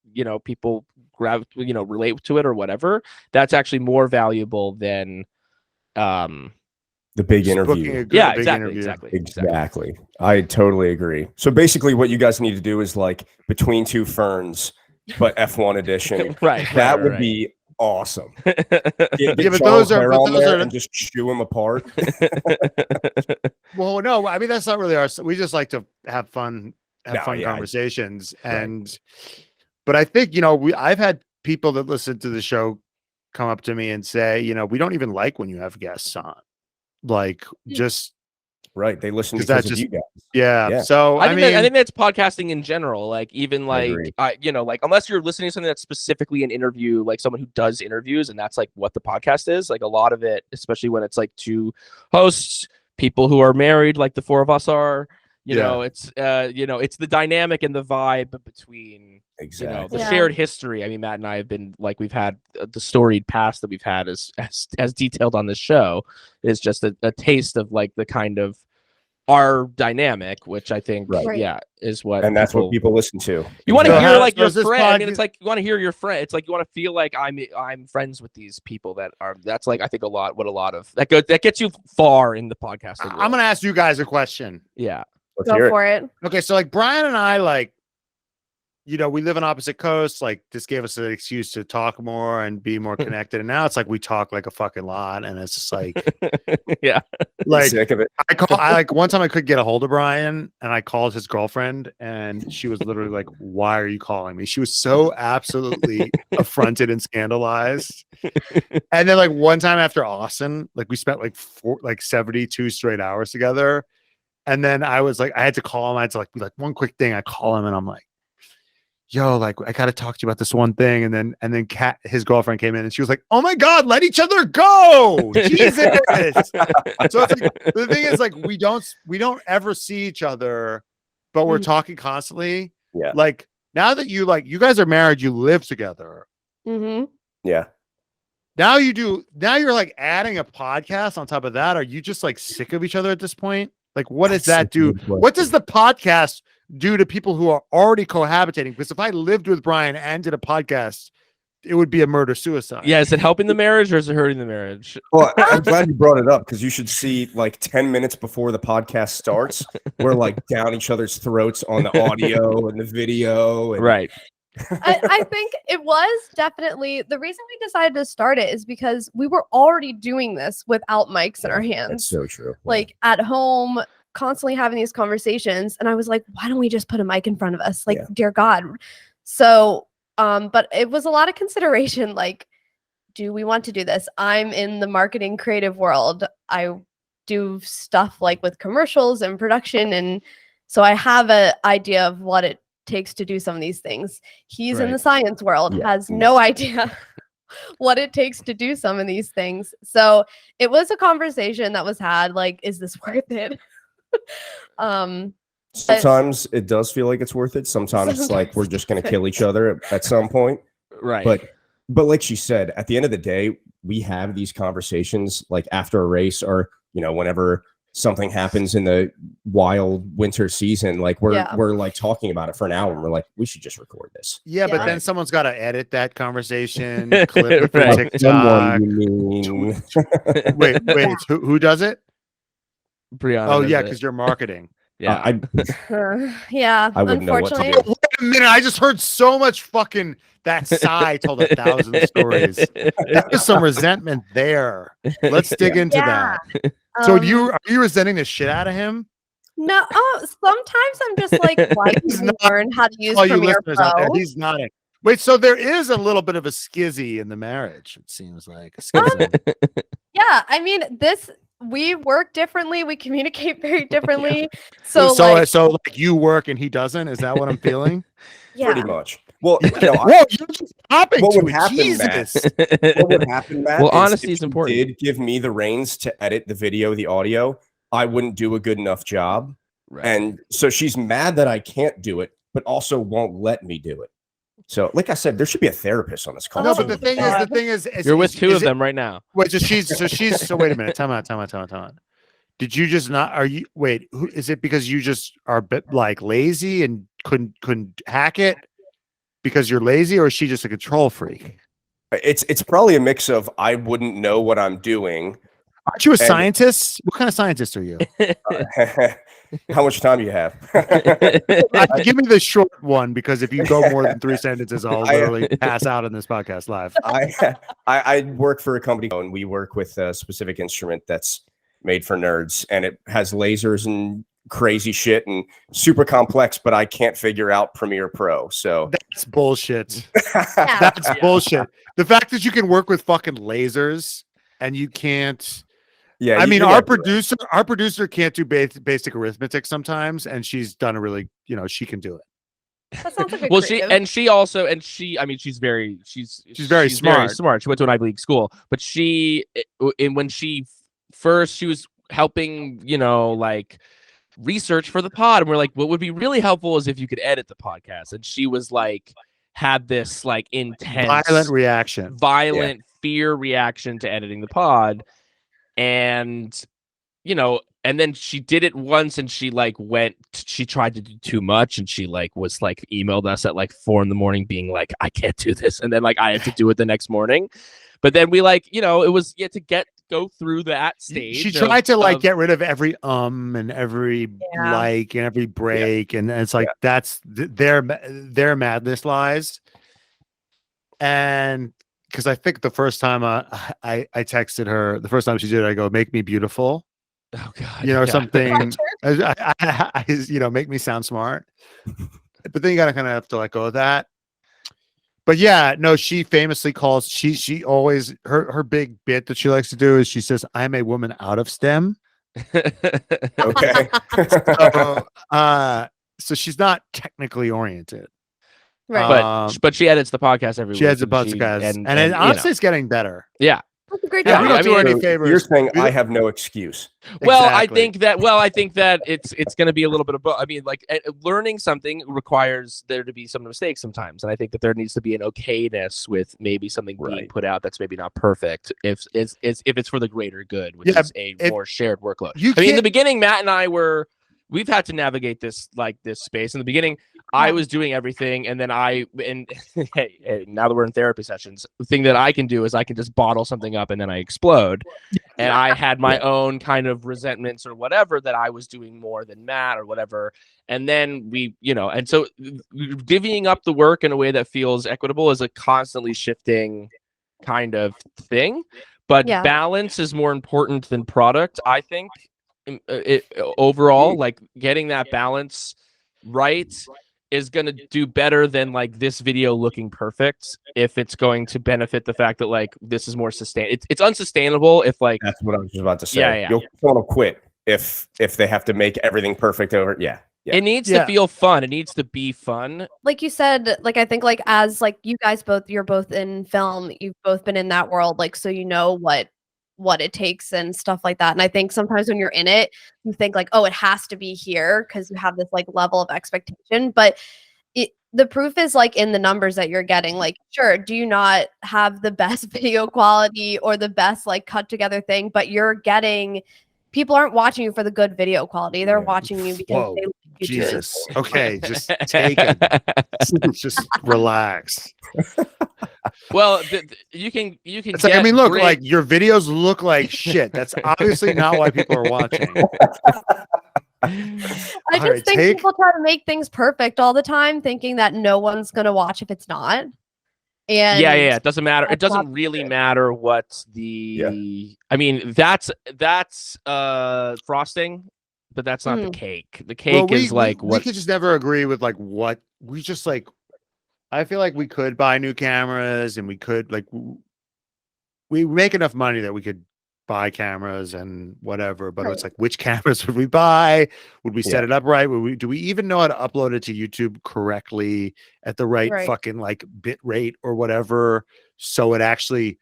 S4: people relate to it or whatever. That's actually more valuable than
S5: the big
S2: Just booking
S5: interview.
S2: a good big
S4: exactly,
S2: interview.
S5: Exactly. I totally agree. So basically what you guys need to do is like Between Two Ferns, but F1 edition.
S4: Right.
S5: That would be awesome. Get
S2: Yeah, but
S5: Charles
S2: those are-
S5: Leclerc
S2: but
S5: on
S2: those
S5: there
S2: are-
S5: and just chew them apart.
S2: Well, no, I mean that's not really our. We just like to have fun
S5: No, yeah,
S2: conversations,
S5: right.
S2: and but I think I've had people that listen to the show come up to me and say, we don't even like when you have guests on, like just
S5: Right. They listen
S2: 'Cause
S5: because
S2: that's
S5: of
S2: just-
S5: you guys.
S2: yeah.
S5: Yeah.
S2: So
S4: I
S2: mean,
S4: think that's podcasting in general. Like even
S5: I
S4: like
S5: agree.
S4: like unless you're listening to something that's specifically an interview, like someone who does interviews, and that's like what the podcast is. Like a lot of it, especially when it's like two hosts, people who are married, like the four of us are. It's it's the dynamic and the vibe between
S5: Exactly.
S4: the
S1: Yeah.
S4: shared history. I mean, Matt and I have been like we've had the storied past that we've had as detailed on this show is just a taste of like the kind of our dynamic, which I think
S5: Right.
S4: is what
S5: And that's what people listen to.
S4: you want to
S2: So
S4: hear,
S2: how-
S4: like
S2: so
S4: your
S2: is this
S4: friend. I mean,
S2: pod-
S4: it's like you want to hear your friend. It's like you want to feel like I'm friends with these people that are. That's like I think that gets you far in the podcasting world.
S2: I'm gonna ask you guys a question.
S4: Yeah.
S5: Let's
S1: Go
S5: hear it.
S1: for it.
S2: Okay, so like Brian and I, like, we live on opposite coasts. Like, this gave us an excuse to talk more and be more connected. And now it's like we talk like a fucking lot, and it's just like,
S4: Yeah.
S2: like
S5: Sick of it.
S2: I like one time I could get a hold of Brian, and I called his girlfriend, and she was literally like, "Why are you calling me?" She was so absolutely affronted and scandalized. And then like one time after Austin, like we spent like 72 straight hours together. And then I was like, I had to call him. I had to like be like one quick thing. I call him and I'm like, yo, like I gotta talk to you about this one thing. And then Kat, his girlfriend, came in and she was like, oh my God, let each other go. Jesus. So it's like, the thing is, like, we don't ever see each other, but we're talking constantly.
S5: Yeah.
S2: Like now that you guys are married, you live together.
S1: Mm-hmm.
S5: Yeah.
S2: Now you're like adding a podcast on top of that. Are you just like sick of each other at this point? Like, what does that
S5: That's a
S2: do?
S5: good question.
S2: What does the podcast do to people who are already cohabitating? Because if I lived with Brian and did a podcast, it would be a murder suicide.
S4: Yeah. Is it helping the marriage or is it hurting the marriage?
S5: Well, I'm glad you brought it up because you should see like 10 minutes before the podcast starts, we're like down each other's throats on the audio and the video. And
S4: Right.
S1: I think it was definitely the reason we decided to start it is because we were already doing this without mics in our
S5: That's
S1: hands,
S5: so true.
S1: like at home, constantly having these conversations. And I was like, why don't we just put a mic in front of us? Like,
S5: Yeah.
S1: dear God. So, but it was a lot of consideration. Like, do we want to do this? I'm in the marketing creative world. I do stuff like with commercials and production. And so I have an idea of what it takes to do some of these things. He's in
S2: Right.
S1: the science world,
S5: Yeah.
S1: has no idea what it takes to do some of these things. So it was a conversation that was had, like, is this worth it?
S5: Sometimes it does feel like it's worth it. Sometimes it's like we're just going to kill each other at some point.
S4: Right.
S5: But like she said, at the end of the day, we have these conversations like after a race or, whenever something happens in the wild winter season, like we're like talking about it for an hour and we're like, we should just record this.
S2: Yeah, but
S1: Yeah.
S2: then someo's got to edit that conversation, clip it for
S4: Right.
S2: TikTok.
S5: Someone you mean.
S2: Wait, it's who does it?
S4: Brianna.
S2: Oh
S4: does
S2: yeah,
S4: it.
S2: because you're marketing.
S4: Yeah.
S1: Yeah,
S5: I wouldn't know what to
S1: unfortunately.
S5: do.
S2: Wait a minute, I just heard so much fucking that sigh told 1,000 stories. There's some resentment there. Let's dig into
S1: Yeah.
S2: that. So
S1: Um,
S2: are you resenting the shit out of him?
S1: No, sometimes I'm just like, why
S2: He's
S1: didn't you
S2: not-
S1: learn how to use
S2: All you
S1: Premiere
S2: listeners out there,
S1: Pro?
S2: he's nodding. Wait, so there is a little bit of a skizzy in the marriage, it seems like. A schism.
S1: Yeah, I mean, we work differently. We communicate very differently. So,
S2: so
S1: like,
S2: you work and he doesn't? Is that what I'm feeling?
S1: yeah.
S5: Pretty much. Well,
S2: Whoa, you're just hopping
S5: What
S2: to
S5: would
S2: it.
S5: happen,
S2: Jesus.
S5: what would happen, Matt?
S4: Well,
S5: is
S4: honesty
S5: if
S4: is
S5: you
S4: important.
S5: Did give me the reins to edit the video, the audio, I wouldn't do a good enough job.
S4: Right.
S5: And so she's mad that I can't do it, but also won't let me do it. So, like I said, there should be a therapist on this call.
S2: No,
S1: Oh,
S2: but the
S1: God.
S2: thing is,
S4: You're with two of them right now.
S2: Wait, so wait a minute. Time out. Did you just not? Are you wait? Who is it? Because you just are a bit like lazy and couldn't hack it because you're lazy, or is she just a control freak?
S5: It's probably a mix of I wouldn't know what I'm doing.
S2: Aren't you a
S5: And-
S2: scientist? What kind of scientist are you?
S5: How much time do you have?
S2: Give me the short one because if you go more than 3 sentences, I'll
S5: I-
S2: literally pass out in this podcast live.
S5: I work for a company and we work with a specific instrument that's made for nerds, and it has lasers and crazy shit and super complex, but I can't figure out Premiere Pro. So
S2: That's bullshit.
S1: Yeah.
S2: That's bullshit. The fact that you can work with fucking lasers and you can't.
S5: yeah,
S2: I mean,
S5: you
S2: our
S5: gotta do that.
S2: producer can't do basic arithmetic sometimes, and she's done a really, she can do it.
S1: That sounds like a
S4: Well,
S1: creative.
S4: I mean, she's very
S2: very smart.
S4: She went to an Ivy League school, but when she was helping, like research for the pod, and we're like, what would be really helpful is if you could edit the podcast, and she was like, had this like intense,
S2: Violent reaction.
S4: fear reaction to editing the pod, and and then she did it once, and she tried to do too much, and she was emailed us at 4 a.m. being like, I can't do this, and then I had to do it the next morning. But then we it was go through that stage.
S2: She tried to
S4: of-
S2: get rid of every and every
S1: Yeah.
S2: and every break, and it's like that's their madness lies. And because I think the first time I texted her, the first time she did it, I go, make me beautiful.
S4: Oh God,
S2: Something make me sound smart. But then you gotta kind of have to let go of that. But yeah, no, she famously calls, she always, her big bit that she likes to do is she says, I'm a woman out of STEM.
S5: Okay.
S2: So she's not technically oriented.
S1: Right.
S4: but she edits the podcast every week.
S2: She has a
S4: and
S2: podcast,
S4: and
S2: and honestly, it's getting better.
S1: That's a great
S2: Yeah,
S1: job.
S2: we don't do her any
S5: So
S2: favors.
S5: You're saying
S2: We
S5: I
S2: don't-
S5: have no excuse.
S4: Well,
S2: Exactly.
S4: I think that it's going to be a little bit of both. I mean, learning something requires there to be some mistakes sometimes, and I think that there needs to be an okayness with maybe something being
S5: Right.
S4: put out that's maybe not perfect if it's for the greater good, which
S2: Yeah,
S4: is a
S2: if-
S4: more shared workworkload.
S2: You
S4: I mean, in the
S2: can't-
S4: beginning, Matt and I we've had to navigate this space. In the beginning, I was doing everything, and then hey, now that we're in therapy sessions, the thing that I can do is I can just bottle something up and then I explode. And I had my own kind of resentments or whatever that I was doing more than Matt or whatever. And then and so divvying up the work in a way that feels equitable is a constantly shifting kind of thing. But
S1: Yeah.
S4: balance is more important than product, I think. Overall, getting that balance right is going to do better than this video looking perfect if it's going to benefit the fact that this is more it's unsustainable if
S5: That's what I was just about to say.
S4: Yeah.
S5: Someone will quit if they have to make everything perfect over. Yeah.
S4: it needs
S2: Yeah.
S4: to feel fun. It needs to be fun.
S1: Like you said, I think as you guys you're both in film, you've both been in that world, so you know what it takes and stuff like that. And I think sometimes when you're in it, you think oh, it has to be here because you have this level of expectation. But the proof is in the numbers that you're getting. Sure, do you not have the best video quality or the best cut together thing, but you're getting people aren't watching you for the good video quality. They're watching you because
S2: Whoa,
S1: they like you too.
S2: Jesus. Okay, just take it. Just relax.
S4: Well, you can
S2: It's I
S4: get
S2: mean, look,
S4: great-
S2: your videos look like shit. That's obviously not why people are watching.
S1: I just
S2: All right,
S1: think
S2: take-
S1: people try to make things perfect all the time, thinking that no one's gonna watch if it's not. And
S4: yeah, it doesn't matter. It
S1: that's not
S4: doesn't really matter what the I mean, that's frosting, but that's not the cake. The cake is
S2: we
S4: what
S2: could just never agree with what we just I feel like we could buy new cameras and we could we make enough money that we could buy cameras and whatever, but it's which cameras would we buy? Would we set it up right? Do we even know how to upload it to YouTube correctly at the right fucking bit rate or whatever? So it actually,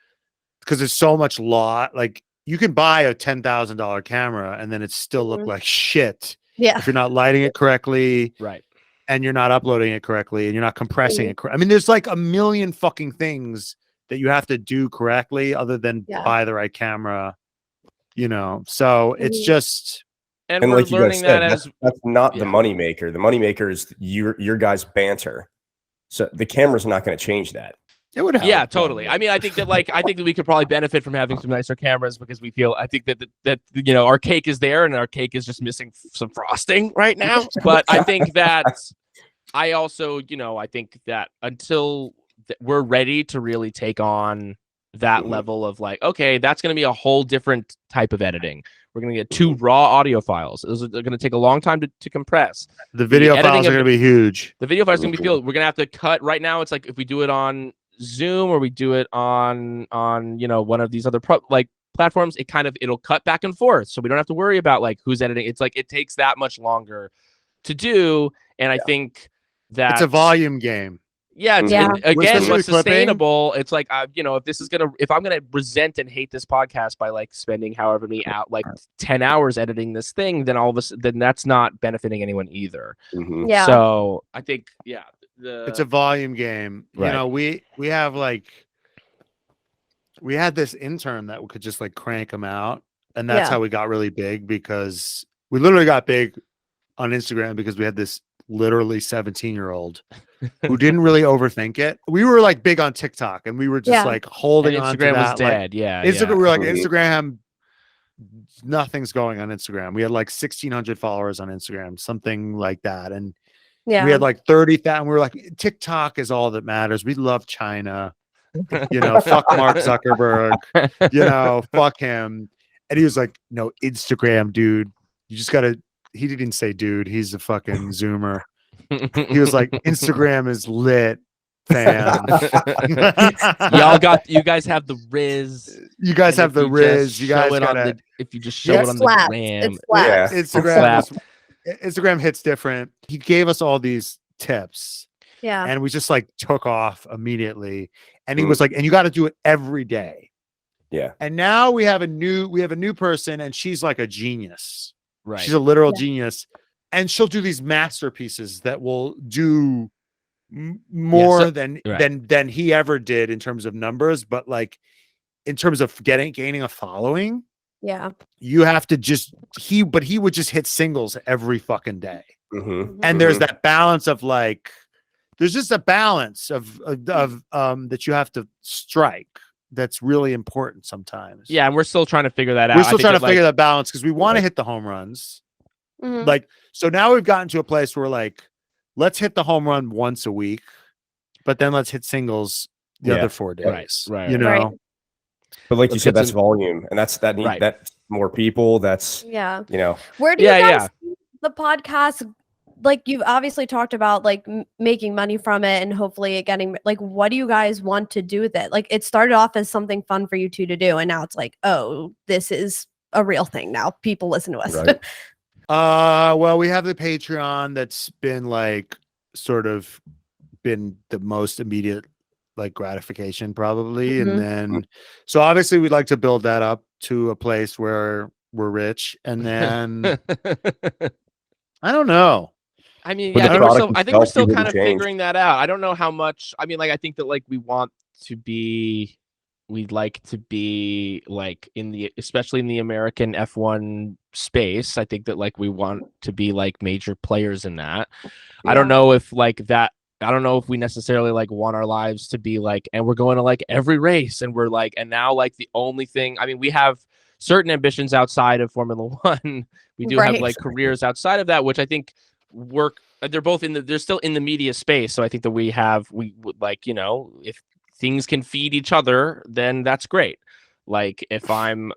S2: because there's so much you can buy a $10,000 camera and then it still look like shit
S1: Yeah.
S2: if you're not lighting it correctly.
S4: right.
S2: and you're not uploading it correctly and you're not compressing it. I mean, there's like a million fucking things that you have to do correctly other than
S1: Yeah.
S2: buy the right camera, you know? So it's just,
S4: And,
S5: And
S4: we're
S5: like you guys
S4: learning
S5: said,
S4: that as
S5: that's not the
S4: yeah.
S5: moneymaker. The moneymaker is your guys' banter. So the camera's not going to change that.
S2: it would help.
S4: yeah, totally. I mean, I think that we could probably benefit from having some nicer cameras because I think that you know, our cake is there and our cake is just missing some frosting right now. But I think that I also, you know, I think that until we're ready to really take on that
S5: Mhm.
S4: level of like, okay, that's going to be a whole different type of editing. We're going to get 2 raw audio files. Those are going to take a long time to compress.
S2: The video
S4: editing
S2: files
S4: of
S2: are going to be huge.
S4: The video files are going to be filled. We're going to have to cut right now. It's like if we do it on Zoom or we do it on you know, one of these other platforms, it'll cut back and forth. So we don't have to worry about like who's editing. It's like it takes that much longer to do. And I think that
S2: It's a volume game.
S4: Yeah,
S1: Yeah.
S4: again,
S2: Especially
S4: what's
S2: clipping.
S4: sustainable? It's like you know, if I'm gonna resent and hate this podcast by like spending however many 10 hours editing this thing, then then that's not benefiting anyone either.
S5: Mhm.
S1: Yeah.
S4: So I think
S2: It's a volume game.
S4: Right.
S2: You know, we have like, we had this intern that could just like crank them out. And that's
S1: Yeah.
S2: how we got really big, because we literally got big on Instagram because we had this literally 17-year-old who didn't really overthink it. We were like big on TikTok and we were just
S1: Yeah.
S2: like
S4: and
S2: holding on to
S4: Instagram
S2: that.
S4: was
S2: like,
S4: dead. Yeah,
S2: Instagram,
S4: yeah.
S2: we were like,
S5: Mhm.
S2: Instagram, nothing's going on Instagram. We had like 1,600 followers on Instagram, something like that. And
S1: Yeah.
S2: we had like 30,000. We were like, TikTok is all that matters. We love China. You know, fuck Mark Zuckerberg. You know, fuck him. And he was like, no, Instagram, dude. You just gotta. He didn't say dude. He's a fucking Zoomer. He was like, Instagram is lit, fam.
S4: You guys have the Riz.
S2: You guys
S4: and
S2: have
S4: if
S2: the
S4: you
S2: Riz.
S4: just
S2: You guys
S4: show it on
S2: gotta.
S4: if you just show
S2: Yeah,
S4: it on
S1: slaps.
S4: the gram.
S1: It's slaps.
S5: Yeah.
S2: Instagram. Instagram hits different. He gave us all these tips.
S1: Yeah.
S2: And we just like took off immediately. And he was like, and you got to do it every day.
S5: Yeah.
S2: And now we have a new person, and she's like a genius.
S4: Right.
S2: She's a literal
S1: Yeah.
S2: genius, and she'll do these masterpieces that will do more
S4: so-
S2: than
S4: right.
S2: than he ever did in terms of numbers. But like in terms of gaining a following,
S1: Yeah.
S2: you have to just he would just hit singles every fucking day.
S5: Mhm.
S2: And there's that balance of like, there's just a balance of that you have to strike. That's really important sometimes.
S4: Yeah, and we're still trying to figure that out.
S2: We're
S4: I
S2: still
S4: think
S2: trying to
S4: that,
S2: figure that balance because we want to hit the home runs.
S1: Mhm.
S2: Like, so now we've gotten to a place where like, let's hit the home run once a week, but then let's hit singles the
S5: Yeah.
S2: other 4 days.
S4: Right,
S2: You know,
S1: right.
S5: But like you
S4: Let's
S5: said,
S4: get
S5: that's
S4: some-
S5: volume, and that's
S4: Right.
S5: that's more people. That's
S1: Yeah.
S5: you know.
S1: Where do
S4: Yeah,
S1: you guys
S4: yeah.
S1: see the podcast? Like you've obviously talked about like making money from it and hopefully it getting like, what do you guys want to do with it? Like it started off as something fun for you two to do, and now it's like, oh, this is a real thing now. People listen to us.
S5: Right.
S2: well, we have the Patreon that's been like sort of been the most immediate like gratification probably.
S1: Mhm.
S2: And then so obviously we'd like to build that up to a place where we're rich. And then I don't know.
S4: I mean,
S5: But
S4: yeah,
S5: the
S4: I think we're
S5: product
S4: still, I think we're
S5: itself,
S4: still
S5: you
S4: kind of
S5: wouldn't change.
S4: figuring that out. I don't know how much. I mean, like, I think that like we'd like to be like especially in the American F1 space. I think that like we want to be like major players in that. I don't know if like that. I don't know if we necessarily like want our lives to be like, and we're going to like every race, and we're like, and now like the only thing. I mean, we have certain ambitions outside of Formula One. We do have
S1: Right.
S4: like careers outside of that, which I think work. They're both they're still in the media space. So I think that we would like, you know, if things can feed each other, then that's great. Like if I'm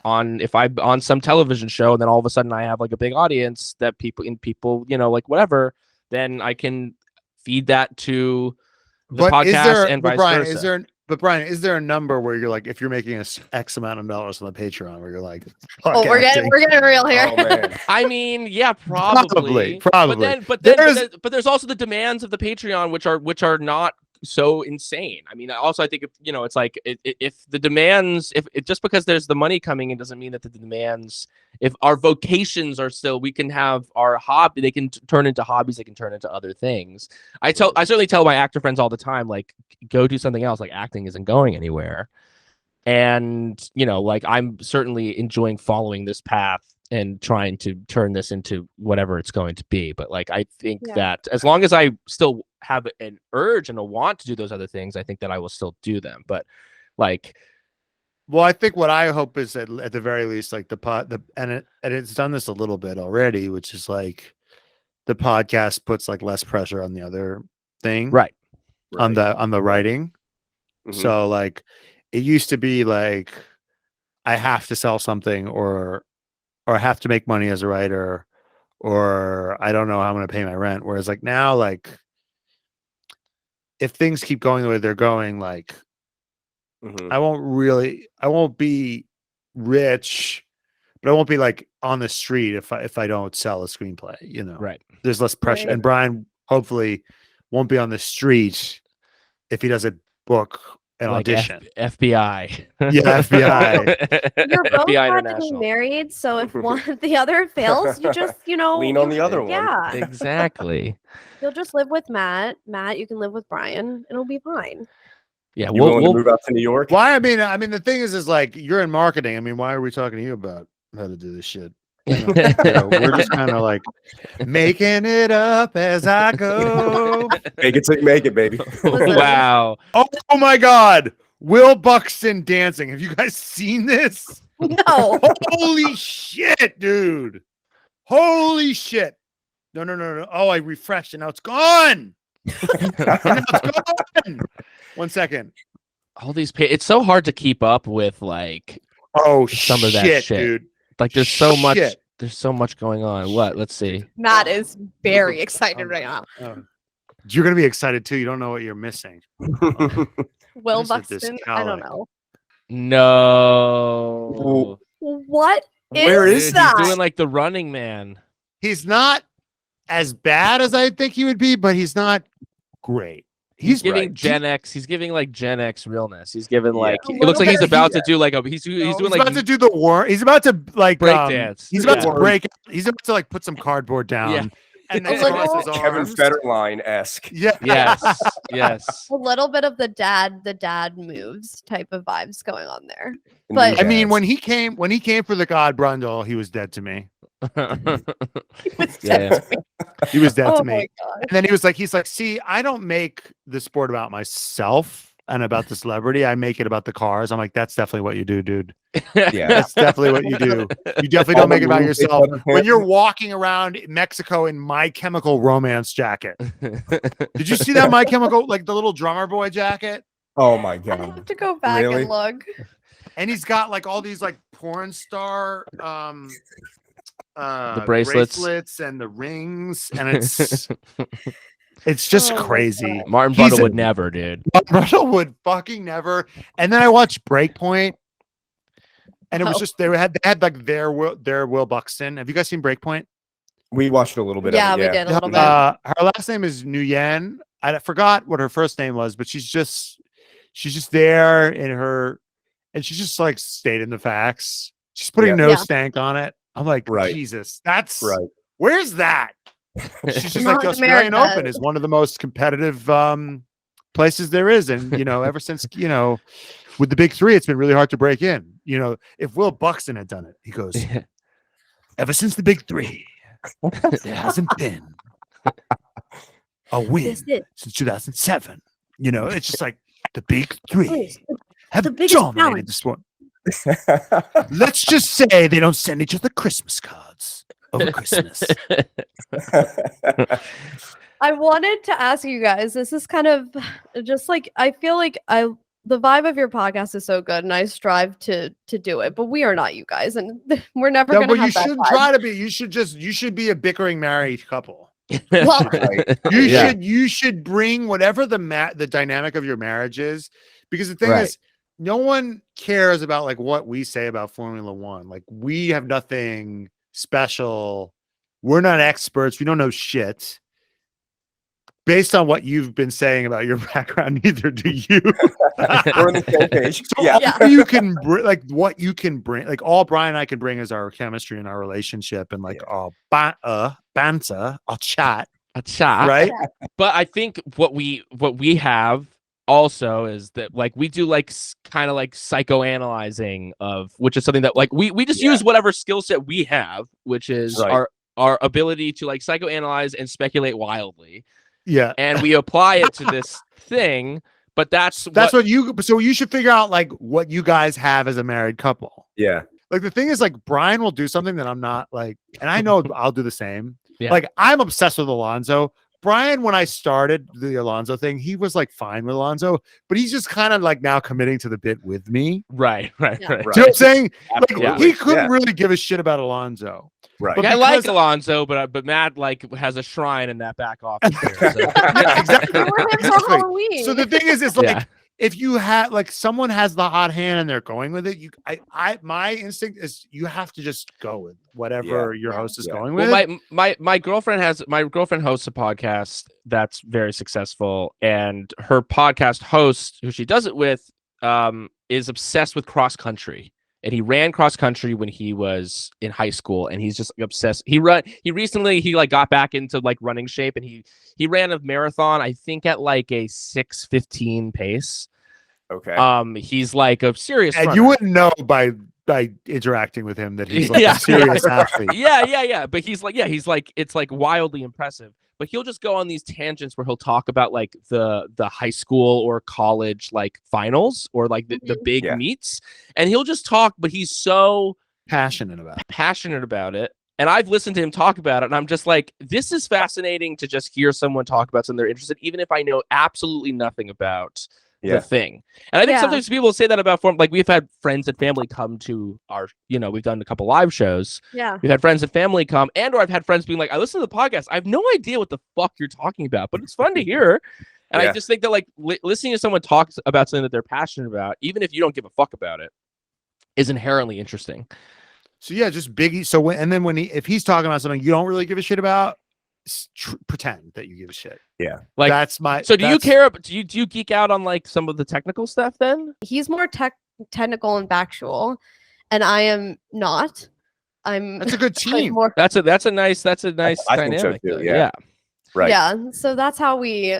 S4: on some television show and then all of a sudden I have like a big audience that people, you know, like whatever, then I can feed that to the podcast and vice versa.
S2: Brian, is there a number where you're like, if you're making X amount of dollars on the Patreon, where you're like,
S1: Oh,
S2: fuck
S1: we're getting real here.
S5: Oh man.
S4: I mean, yeah, probably.
S2: Probably.
S4: But there's also the demands of the Patreon, which are not so insane. I mean, also I think if it's like if the demands, if just because there's the money coming in doesn't mean that the demands, if our vocations are still, we can have our hobby, they can turn into hobbies, they can turn into other things. I certainly tell my actor friends all the time, like, go do something else. Like, acting isn't going anywhere. And like, I'm certainly enjoying following this path and trying to turn this into whatever it's going to be. But like, I think that as long as I still have an urge and a want to do those other things, I think that I will still do them. But like,
S2: well, I think what I hope is that at the very least, like and it's done this a little bit already, which is like the podcast puts like less pressure on the other thing,
S4: right.
S2: on the writing. So like, it used to be like, I have to sell something or I have to make money as a writer, or I don't know how I'm going to pay my rent. Whereas like now, like, if things keep going the way they're going, like, I won't be rich, but I won't be like on the street if I don't sell a screenplay,
S4: Right.
S2: There's less pressure.
S1: Right.
S2: And Brian hopefully won't be on the street if he doesn't book an
S4: Like
S2: audition.
S4: FBI.
S2: Yeah, FBI.
S1: You're both
S4: FBI
S1: practically
S4: International.
S1: married, so if one the other fails, you just
S5: lean on the other one.
S1: Yeah,
S4: Exactly.
S1: you'll just live with Matt. Matt, you can live with Brian. It'll be fine.
S4: Yeah,
S5: You willing to move out to New York?
S2: Why? I mean, the thing is like, you're in marketing. I mean, why are we talking to you about how to do this shit? We're just kind of like making it up as I go.
S5: Make it, make it, baby.
S4: Wow.
S2: Oh my God. Will Buxton dancing. Have you guys seen this?
S1: No.
S2: Holy shit, dude. Holy shit. No. Oh, I refreshed and now it's gone. And now it's gone. 1 second.
S4: All these it's so hard to keep up with, like,
S2: Oh,
S4: some of that shit,
S2: dude.
S4: like, there's so much
S2: Shit.
S4: there's so much going on. What? Let's see.
S1: Matt is very excited right now.
S2: You're going to be excited too. You don't know what you're missing.
S1: Will
S2: What is it, this
S1: Buxton? I don't
S2: cowlick?
S1: know.
S4: No.
S1: What
S5: Where
S1: is
S5: is
S1: that?
S4: He's doing like the Running Man.
S2: He's not as bad as I think he would be, but he's not great. He's
S4: giving
S2: right.
S4: Gen X. He's giving like Gen X realness. He's giving like
S1: A
S4: it looks like
S1: little
S4: he's
S1: bit.
S4: about to do like he's doing
S2: He's
S4: like
S2: about to do the war. He's about to like
S4: break dance.
S2: He's about
S5: Yeah.
S2: to break. He's about to like put some cardboard down.
S4: Yeah.
S2: And
S1: A
S2: then
S1: little-
S2: cross his
S5: Kevin
S2: arms.
S5: Federline-esque.
S2: Yeah.
S4: yes.
S1: A little bit of the dad moves type of vibes going on there.
S5: in
S1: But-
S5: these
S2: I mean,
S5: ads.
S2: when he came for the God Brundle, he was dead to me.
S4: Yeah.
S2: He was dead
S1: Oh
S2: to
S1: my
S2: me.
S1: god.
S2: And then he's like, see, I don't make the sport about myself and about the celebrity. I make it about the cars. I'm like, that's definitely what you do, dude.
S5: yeah.
S2: That's definitely what you do. You definitely
S5: All
S2: don't make
S5: the
S2: it about
S5: moves they
S2: yourself.
S5: put in
S2: When
S5: him.
S2: you're walking around Mexico in My Chemical Romance jacket. Did you see that My Chemical, like the little drummer boy jacket?
S5: Oh my
S1: I
S5: god.
S1: have to go back
S5: Really?
S1: and look.
S2: And he's got like all these like porn star
S4: bracelets.
S2: and the rings, and it's just
S1: Oh my
S2: crazy.
S1: God.
S4: Martin
S2: He's
S4: Brundle
S2: a-
S4: would never, dude.
S2: Russell would fucking never. And then I watched Breakpoint, and it was
S1: Oh.
S2: just they had like their Will Buxton. Have you guys seen Breakpoint?
S5: We watched a little bit
S1: Yeah,
S5: of it.
S1: we
S5: Yeah.
S1: did a little bit.
S2: Her last name is Nguyen. I forgot what her first name was, but she's just there in her, and she's just like stating the facts. She's putting
S5: Yeah.
S2: no
S1: Yeah.
S2: stank on it. I'm like,
S5: Right.
S2: Jesus, that's
S5: Right.
S2: Where's that? She's just like
S1: Not
S2: the Australian
S1: America.
S2: Open is one of the most competitive places there is, and ever since with the big three, it's been really hard to break in. If Will Buxton had done it, he goes, ever since the big three, there hasn't been a win
S1: This is
S2: since 2007. It's just like the big three
S1: Please,
S2: have
S1: the biggest
S2: dominated
S1: challenge.
S2: the sport. Let's just say they don't send each other Christmas cards over Christmas.
S1: I wanted to ask you guys, this is kind of just like I feel like the vibe of your podcast is so good and I strive to do it, but we are not you guys and we're never
S2: No,
S1: gonna
S2: but
S1: have
S2: you
S1: that
S2: shouldn't
S1: vibe.
S2: try to be. You should be a bickering married couple.
S1: Well,
S5: Yeah.
S2: You should bring whatever the dynamic of your marriage is, because the thing
S5: Right.
S2: is, no one cares about like what we say about Formula One. Like, we have nothing special. We're not experts. We don't know shit. based on what you've been saying about your background, neither do you.
S5: We're on the same page.
S2: So
S5: Yeah.
S2: all you can like what you can bring, like all Brian and I can bring is our chemistry and our relationship and like our banter, our chat,
S4: A shot.
S2: right?
S4: But I think what we have also is that like we do like kind of like psychoanalyzing of, which is something that like we just use whatever skill set we have, which is
S5: Right.
S4: our ability to like psychoanalyze and speculate wildly,
S2: Yeah.
S4: and we apply it to this thing. But that's
S2: what you, so you should figure out like what you guys have as a married couple.
S5: Yeah.
S2: Like the thing is, like Brian will do something that I'm not like, and I know I'll do the same.
S4: Yeah.
S2: Like I'm obsessed with Alonzo. Brian, when I started the Alonzo thing, he was like fine with Alonzo, but he's just kind of like now committing to the bit with me.
S4: right.
S1: Yeah.
S2: Do you know what I'm saying? Like
S5: Absolutely.
S2: he couldn't
S5: Yeah.
S2: really give a shit about Alonzo.
S5: Right.
S2: But
S4: I like
S2: because-
S4: Alonzo, but Matt like has a shrine in that back office. Here, so.
S2: Yeah, exactly.
S1: We're him for
S2: Exactly.
S1: Halloween.
S2: So the thing is like
S4: Yeah.
S2: if you have like someone has the hot hand and they're going with it, my instinct is you have to just go with whatever your host is
S5: Yeah.
S2: going with.
S4: Well, my girlfriend hosts a podcast that's very successful, and her podcast host, who she does it with, is obsessed with cross country. And he ran cross country when he was in high school, and he's just obsessed. He recently like got back into like running shape, and he ran a marathon, I think at like a 6:15 pace.
S5: Okay.
S4: He's like a serious
S2: And
S4: runner.
S2: you wouldn't know by interacting with him that he's like
S4: Yeah.
S2: a serious athlete.
S4: yeah. But he's like it's like wildly impressive. But he'll just go on these tangents where he'll talk about like the high school or college like finals or like the big
S5: Yeah.
S4: meets, and he'll just talk. But he's so
S2: Passionate about it.
S4: passionate about it, and I've listened to him talk about it, and I'm just like, this is fascinating to just hear someone talk about something they're interested, even if I know absolutely nothing about
S5: Yeah.
S4: the thing. And I think
S1: Yeah.
S4: sometimes people say that about form. Like we've had friends and family come to our, we've done a couple live shows.
S1: yeah.
S4: We've had friends and family come, or I've had friends being like, I listen to the podcast. I have no idea what the fuck you're talking about, but it's fun to hear. And I
S5: Yeah.
S4: just think that like listening to someone talk about something that they're passionate about, even if you don't give a fuck about it, is inherently interesting.
S2: So yeah, just Biggie. So when, and then if he's talking about something you don't really give a shit about, pretend that you give a shit.
S5: Yeah.
S4: Like,
S2: that's my.
S4: so do you
S2: that's-
S4: care? Do you geek out on like some of the technical stuff then?
S1: He's more technical and factual, and I am not. I'm
S2: That's a good
S1: I'm
S2: team.
S1: more
S4: That's a nice
S5: I think so
S4: dynamic.
S5: too,
S4: though.
S5: yeah. Right.
S1: yeah. So that's how we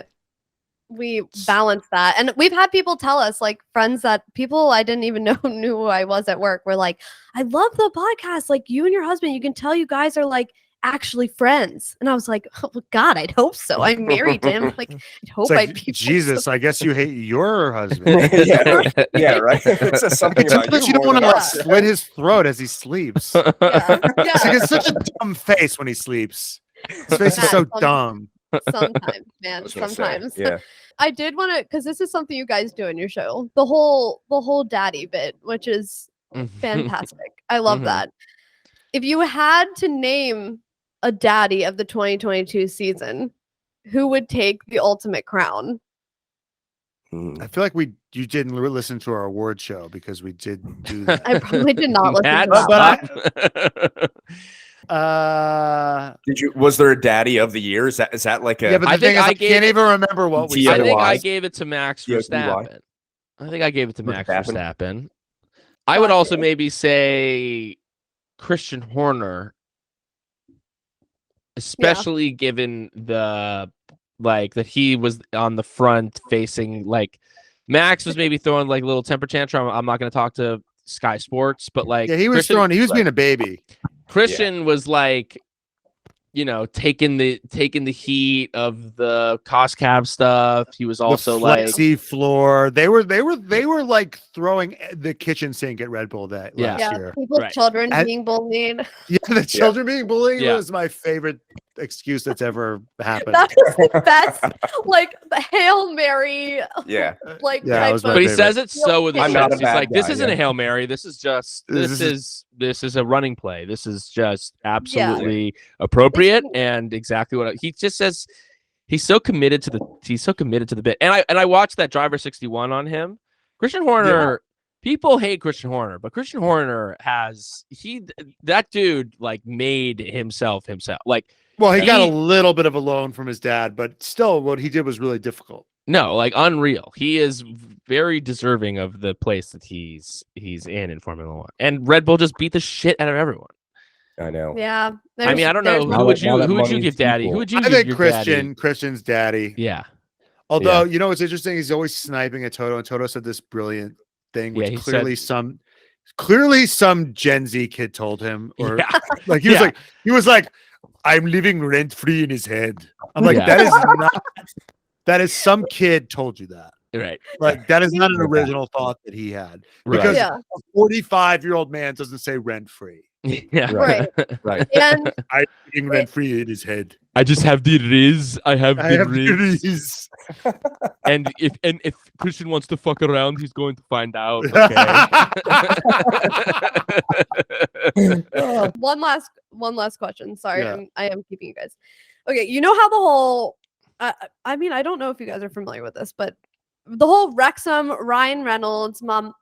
S1: balance that. And we've had people tell us, like friends that people I didn't even know knew who I was at work were like, I love the podcast. Like you and your husband, you can tell you guys are like actually friends. And I was like, oh God, I'd hope so. I'm married to him. Like I'd hope
S2: It's like,
S1: I'd be
S2: Jesus, I guess you hate your husband.
S5: yeah. Yeah. Right. It says something
S2: It's just
S5: about
S2: that you don't
S5: more
S2: want to
S5: than
S2: like
S5: us.
S2: slit his throat as he sleeps.
S1: Yeah.
S2: It's like
S1: Yeah.
S2: it's such a dumb face when he sleeps. His face is
S1: Matt,
S2: so
S1: some-
S2: dumb.
S1: Sometimes,
S5: I
S1: man.
S5: was gonna say,
S1: Sometimes.
S5: Yeah.
S1: I did want to, because this is something you guys do in your show. The whole daddy bit, which is fantastic. I love
S4: Mhm.
S1: that. If you had to name a daddy of the 2022 season, who would take the ultimate crown?
S5: Mm.
S2: I feel like you didn't listen to our award show because we did do that.
S1: I probably did not listen
S4: Matt,
S1: to that.
S2: but
S5: Was there a daddy of the year? Is that like a
S2: Yeah, but the
S4: I
S2: thing
S4: think
S2: is,
S4: I
S2: I
S4: gave
S2: can't
S4: it-
S2: even remember what we
S5: Yeah,
S4: I
S2: said.
S4: think I
S5: otherwise-
S4: gave it to Max
S5: Yeah,
S4: Verstappen. I think I gave it to Max
S5: Verstappen?
S4: Verstappen. I would also
S1: Gotcha.
S4: maybe say Christian Horner, especially given the like that he was on the front facing. Like Max was maybe throwing like a little temper tantrum. I'm not going to talk to Sky Sports, but like
S2: Yeah, he was
S4: Christian,
S2: he was being a baby.
S4: Christian was like, taking the heat of the COSCAV stuff. He was also
S2: the
S4: like,
S2: flexi floor. They were like throwing the kitchen sink at Red Bull that
S4: Yeah.
S2: last
S1: Yeah,
S2: year.
S1: people's
S4: Right.
S1: children
S2: And-
S1: being bullied.
S2: Yeah, the children being bullied
S4: Yeah.
S2: was my favorite excuse that's ever happened.
S1: That was the best, like the Hail Mary,
S5: yeah.
S1: like
S2: Yeah, that
S1: type
S2: was my
S1: of-
S4: but he
S2: favorite.
S4: says it so with his
S5: I'm not
S4: chest.
S5: a
S4: He's
S5: bad
S4: like, this
S5: guy,
S4: isn't
S5: yeah.
S4: a Hail Mary. This is just
S2: This
S4: this is a running play. This is just absolutely appropriate and exactly what he just says. He's so committed to the bit. And I watched that Driver 61 on him. Christian Horner, people hate Christian Horner, but Christian Horner that dude like made himself. Like,
S2: Well, he got a
S4: He-
S2: little bit of a loan from his dad, but still, what he did was really difficult.
S4: no, like unreal. He is very deserving of the place that he's in Formula One. And Red Bull just beat the shit out of everyone.
S5: I know.
S1: Yeah.
S4: I mean, I don't know
S5: Now
S4: who would
S5: that- now that
S4: you
S5: money's
S4: give daddy?
S5: equal.
S4: Who would you
S2: I
S4: give
S2: think
S4: your
S2: Christian's daddy.
S4: daddy? Yeah.
S2: Although, you know what's interesting? He's always sniping at Toto, and Toto said this brilliant thing,
S4: Yeah,
S2: which
S4: he
S2: clearly some Gen Z kid told him, or
S4: Yeah.
S2: like he was like, I'm living rent free in his head. I'm like,
S4: Yeah.
S2: that is some kid told you that.
S4: Right.
S2: Like that is not an
S5: Yeah.
S2: original thought that he had.
S4: Right.
S2: Because
S1: Yeah.
S2: a 45-year-old man doesn't say rent free.
S4: Yeah.
S1: Right.
S5: Right.
S1: And
S2: I'm living rent free in his head.
S4: I just have the Riz. I have
S2: I
S4: the
S2: have
S4: Riz.
S2: these.
S4: And if Christian wants to fuck around, he's going to find out. Okay.
S1: one last question. Sorry,
S2: Yeah.
S1: I am keeping you guys. Okay, you know how the whole I mean, I don't know if you guys are familiar with this, but the whole Wrexham, Ryan Reynolds, Rob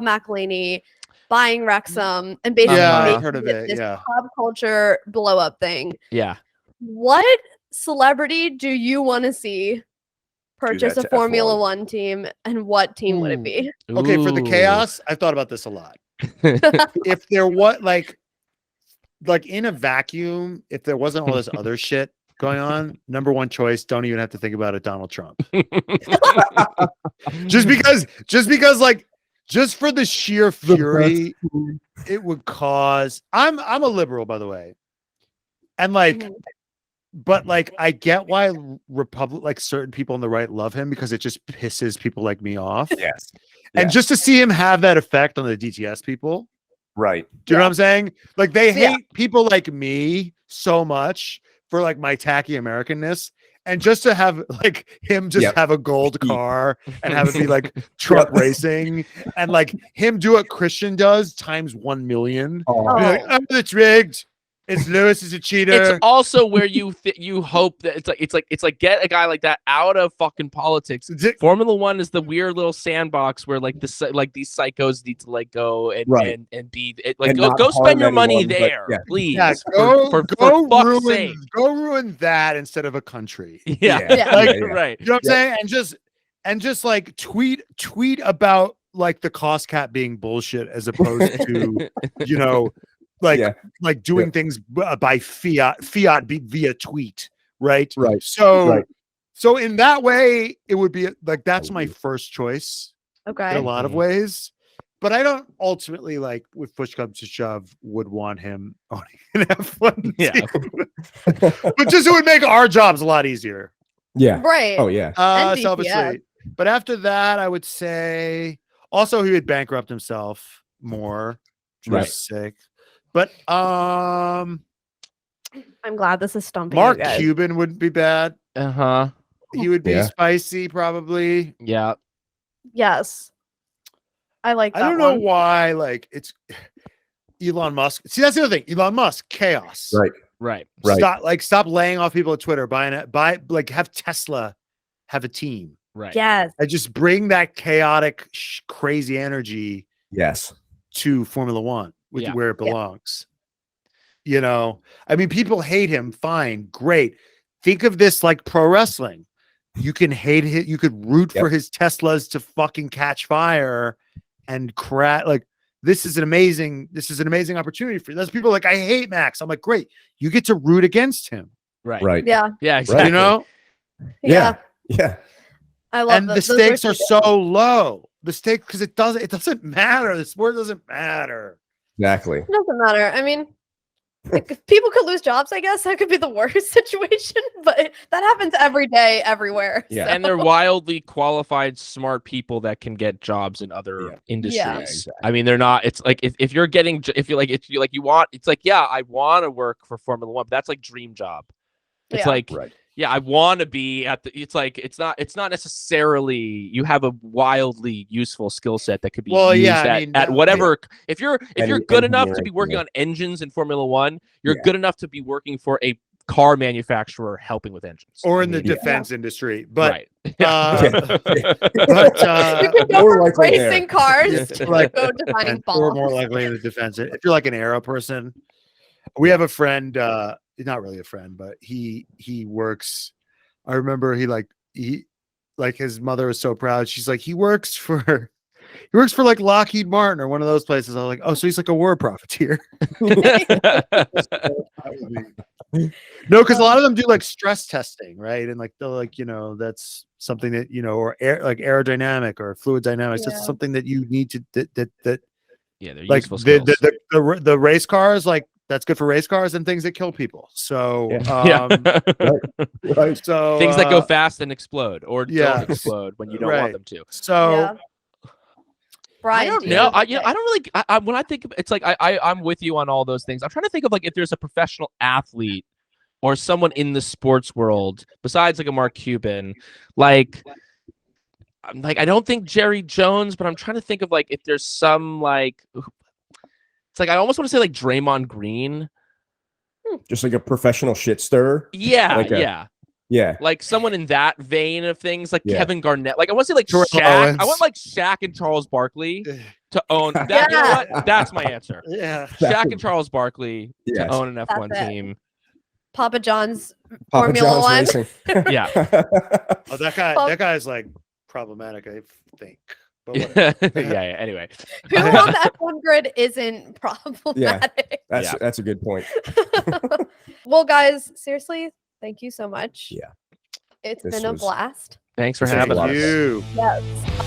S1: McElhenney buying Wrexham and basically
S2: Yeah, I've
S1: making
S2: heard of
S1: it
S2: it.
S1: this
S2: Yeah.
S1: pop culture blow up thing.
S4: Yeah.
S1: What celebrity do you want to see purchase
S5: that
S1: a
S5: to
S1: Formula
S5: F1?
S1: One team, and what team would it
S2: Ooh.
S1: be?
S2: Okay, for the
S4: Ooh.
S2: chaos, I thought about this a lot. If there was like in a vacuum, if there wasn't all this other shit going on, number one choice, don't even have to think about it, Donald Trump. just because like just for the sheer fury it would cause. I'm a liberal, by the way. And like
S1: Mhm.
S2: but like I get why certain people on the right love him, because it just pisses people like me off.
S5: Yes.
S2: And
S5: Yeah.
S2: just to see him have that effect on the DTS people,
S5: Right.
S2: do you know what I'm saying? Like they
S1: Yeah.
S2: hate people like me so much for like my tacky Americanness, and just to have like him just
S5: Yep.
S2: have a gold car and have it be like truck
S5: Yep.
S2: racing, and like him do what Christian does times 1 million.
S5: Oh,
S2: Be like, oh, it's rigged. It's Lewis is a cheater.
S4: It's also where you hope that it's like get a guy like that out of fucking politics.
S2: Di-
S4: Formula One is the weird little sandbox where like these psychos need to like go and
S5: Right.
S4: and be it, like
S5: And
S4: go
S5: not
S4: spend
S5: harm
S4: your money
S5: anyone, but-
S4: there,
S5: yeah.
S4: please.
S2: yeah,
S4: for fuck's
S2: ruin
S4: sake.
S2: go ruin that instead of a country.
S4: Yeah,
S1: Yeah.
S2: Like,
S5: yeah.
S4: right.
S2: You know what I'm
S5: Yeah.
S2: saying? And just like tweet about like the cost cap being bullshit as opposed to, you know, like
S5: Yeah.
S2: like doing things by fiat via tweet, right?
S5: Right.
S2: So
S5: Right.
S2: so in that way, it would be like that's my first choice in
S1: Okay.
S2: a lot of
S4: Mhm.
S2: ways. But I don't ultimately, like, if push comes to shove, would want him owning an F1
S4: Yeah.
S2: team. But just it would make our jobs a lot easier.
S5: Yeah.
S1: Right.
S5: Oh yeah.
S1: And
S2: So obviously, but after that, I would say also he would bankrupt himself more, which
S5: Right.
S2: was sick. But
S1: I'm glad this is stumping
S2: Mark
S1: you guys.
S2: Cuban wouldn't be bad.
S4: Uh-huh.
S2: He would be
S5: Yeah.
S2: spicy, probably.
S4: Yeah.
S1: Yes. I like that
S2: I don't know
S1: one.
S2: why. Like it's Elon Musk. See, that's the other thing. Elon Musk, chaos.
S5: Right.
S4: Right.
S5: Right.
S2: Stop laying off people at Twitter. Have Tesla have a team.
S4: Right.
S1: Yes.
S2: And just bring that chaotic, crazy energy
S5: Yes.
S2: to Formula One,
S4: Yeah.
S2: where it
S1: Yeah.
S2: belongs. You know, I mean, people hate him. Fine, great. Think of this like pro wrestling. You can hate it. You could root for
S5: Yep.
S2: his Teslas to fucking catch fire and crash. Like this is an amazing opportunity for you. There's people like, I hate Max. I'm like, great. You get to root against him.
S4: Right.
S5: Right.
S1: Yeah.
S4: Yeah. Exactly.
S2: You know,
S1: Yeah.
S5: Yeah.
S1: I love
S2: and the
S1: those
S2: stakes are
S1: super
S2: so low. The stake, because it doesn't matter. The sport doesn't matter.
S5: Exactly.
S1: It doesn't matter. I mean, like, if people could lose jobs, I guess that could be the worst situation, but that happens every day, everywhere.
S5: Yeah.
S1: so-
S4: And they're wildly qualified, smart people that can get jobs in other
S5: Yeah.
S4: industries.
S1: Yeah.
S5: Exactly.
S4: I mean, they're not. It's like if you're getting, you want. It's like, yeah, I want to work for Formula One. But that's like dream job. It's
S1: Yeah.
S4: like,
S5: Right.
S4: yeah, I want to be at the. It's like it's not necessarily you have a wildly useful skill set that could be
S2: Well,
S4: used
S2: yeah, I
S4: at,
S2: mean,
S4: at whatever. If you're
S5: Any
S4: good enough to be
S5: engineering,
S4: working
S5: yeah.
S4: on engines in Formula One, you're
S5: Yeah.
S4: good enough to be working for a car manufacturer helping with engines.
S2: or
S4: I
S2: in the
S4: mean,
S2: defense industry. But
S4: right.
S2: but
S1: You can go
S5: more
S1: from
S5: likely there.
S1: racing cars
S2: Yeah,
S1: to
S2: like
S1: go designing
S2: defense, or
S1: bombs.
S2: more likely in the defense. If you're like an aero person, we have a friend. He's not really a friend, but he works. I remember he his mother was so proud. She's like, he works for like Lockheed Martin or one of those places. I was like, oh, so he's like a war profiteer. No, because a lot of them do like stress testing, right? And like they'll like, that's something that, or like aerodynamic or fluid dynamics.
S1: Yeah.
S2: That's something that you need to that
S4: Yeah, they're
S2: like
S4: useful skills.
S2: the race cars, like that's good for race cars and things that kill people. So
S4: Yeah.
S5: Right.
S2: so
S4: Things that go fast and explode or
S2: yeah.
S4: don't explode when you don't
S2: Right.
S4: want them to.
S2: So
S1: Yeah. Brian,
S4: I don't
S1: do you
S4: know.
S1: have
S4: I
S1: anything?
S4: don't really. When I think of it's like I'm with you on all those things. I'm trying to think of like if there's a professional athlete or someone in the sports world besides like a Mark Cuban, like I don't think Jerry Jones, but I'm trying to think of like if there's some like it's like I almost want to say like Draymond Green.
S5: Just like a professional shit stirrer.
S4: Yeah,
S5: Like yeah.
S4: like someone in that vein of things, like
S5: Yeah.
S4: Kevin Garnett. Like I want to say like
S2: Terrell
S4: Shaq. I
S2: Owens.
S4: want like Shaq and Charles Barkley to own that. You know
S1: Yeah.
S4: what? That's my answer.
S2: yeah.
S4: Shaq and Charles Barkley
S5: Yes.
S4: to own an F1
S1: That's it.
S4: team.
S1: Papa John's
S5: Papa
S1: Formula
S5: John's
S1: One.
S5: Racing.
S4: Yeah.
S2: Oh, that
S1: Well-
S2: guy's like problematic, I think. But
S4: yeah,
S2: whatever.
S4: yeah. Anyway,
S1: Who on the F1 grid isn't problematic?
S4: Yeah.
S5: That's a good point.
S1: Well, guys, seriously, thank you so much.
S5: Yeah.
S1: It's
S5: This
S1: been a
S5: was-
S1: blast.
S4: thanks for
S5: This was a
S4: having
S5: lot
S4: us.
S5: of fun.
S2: You.
S1: Yes.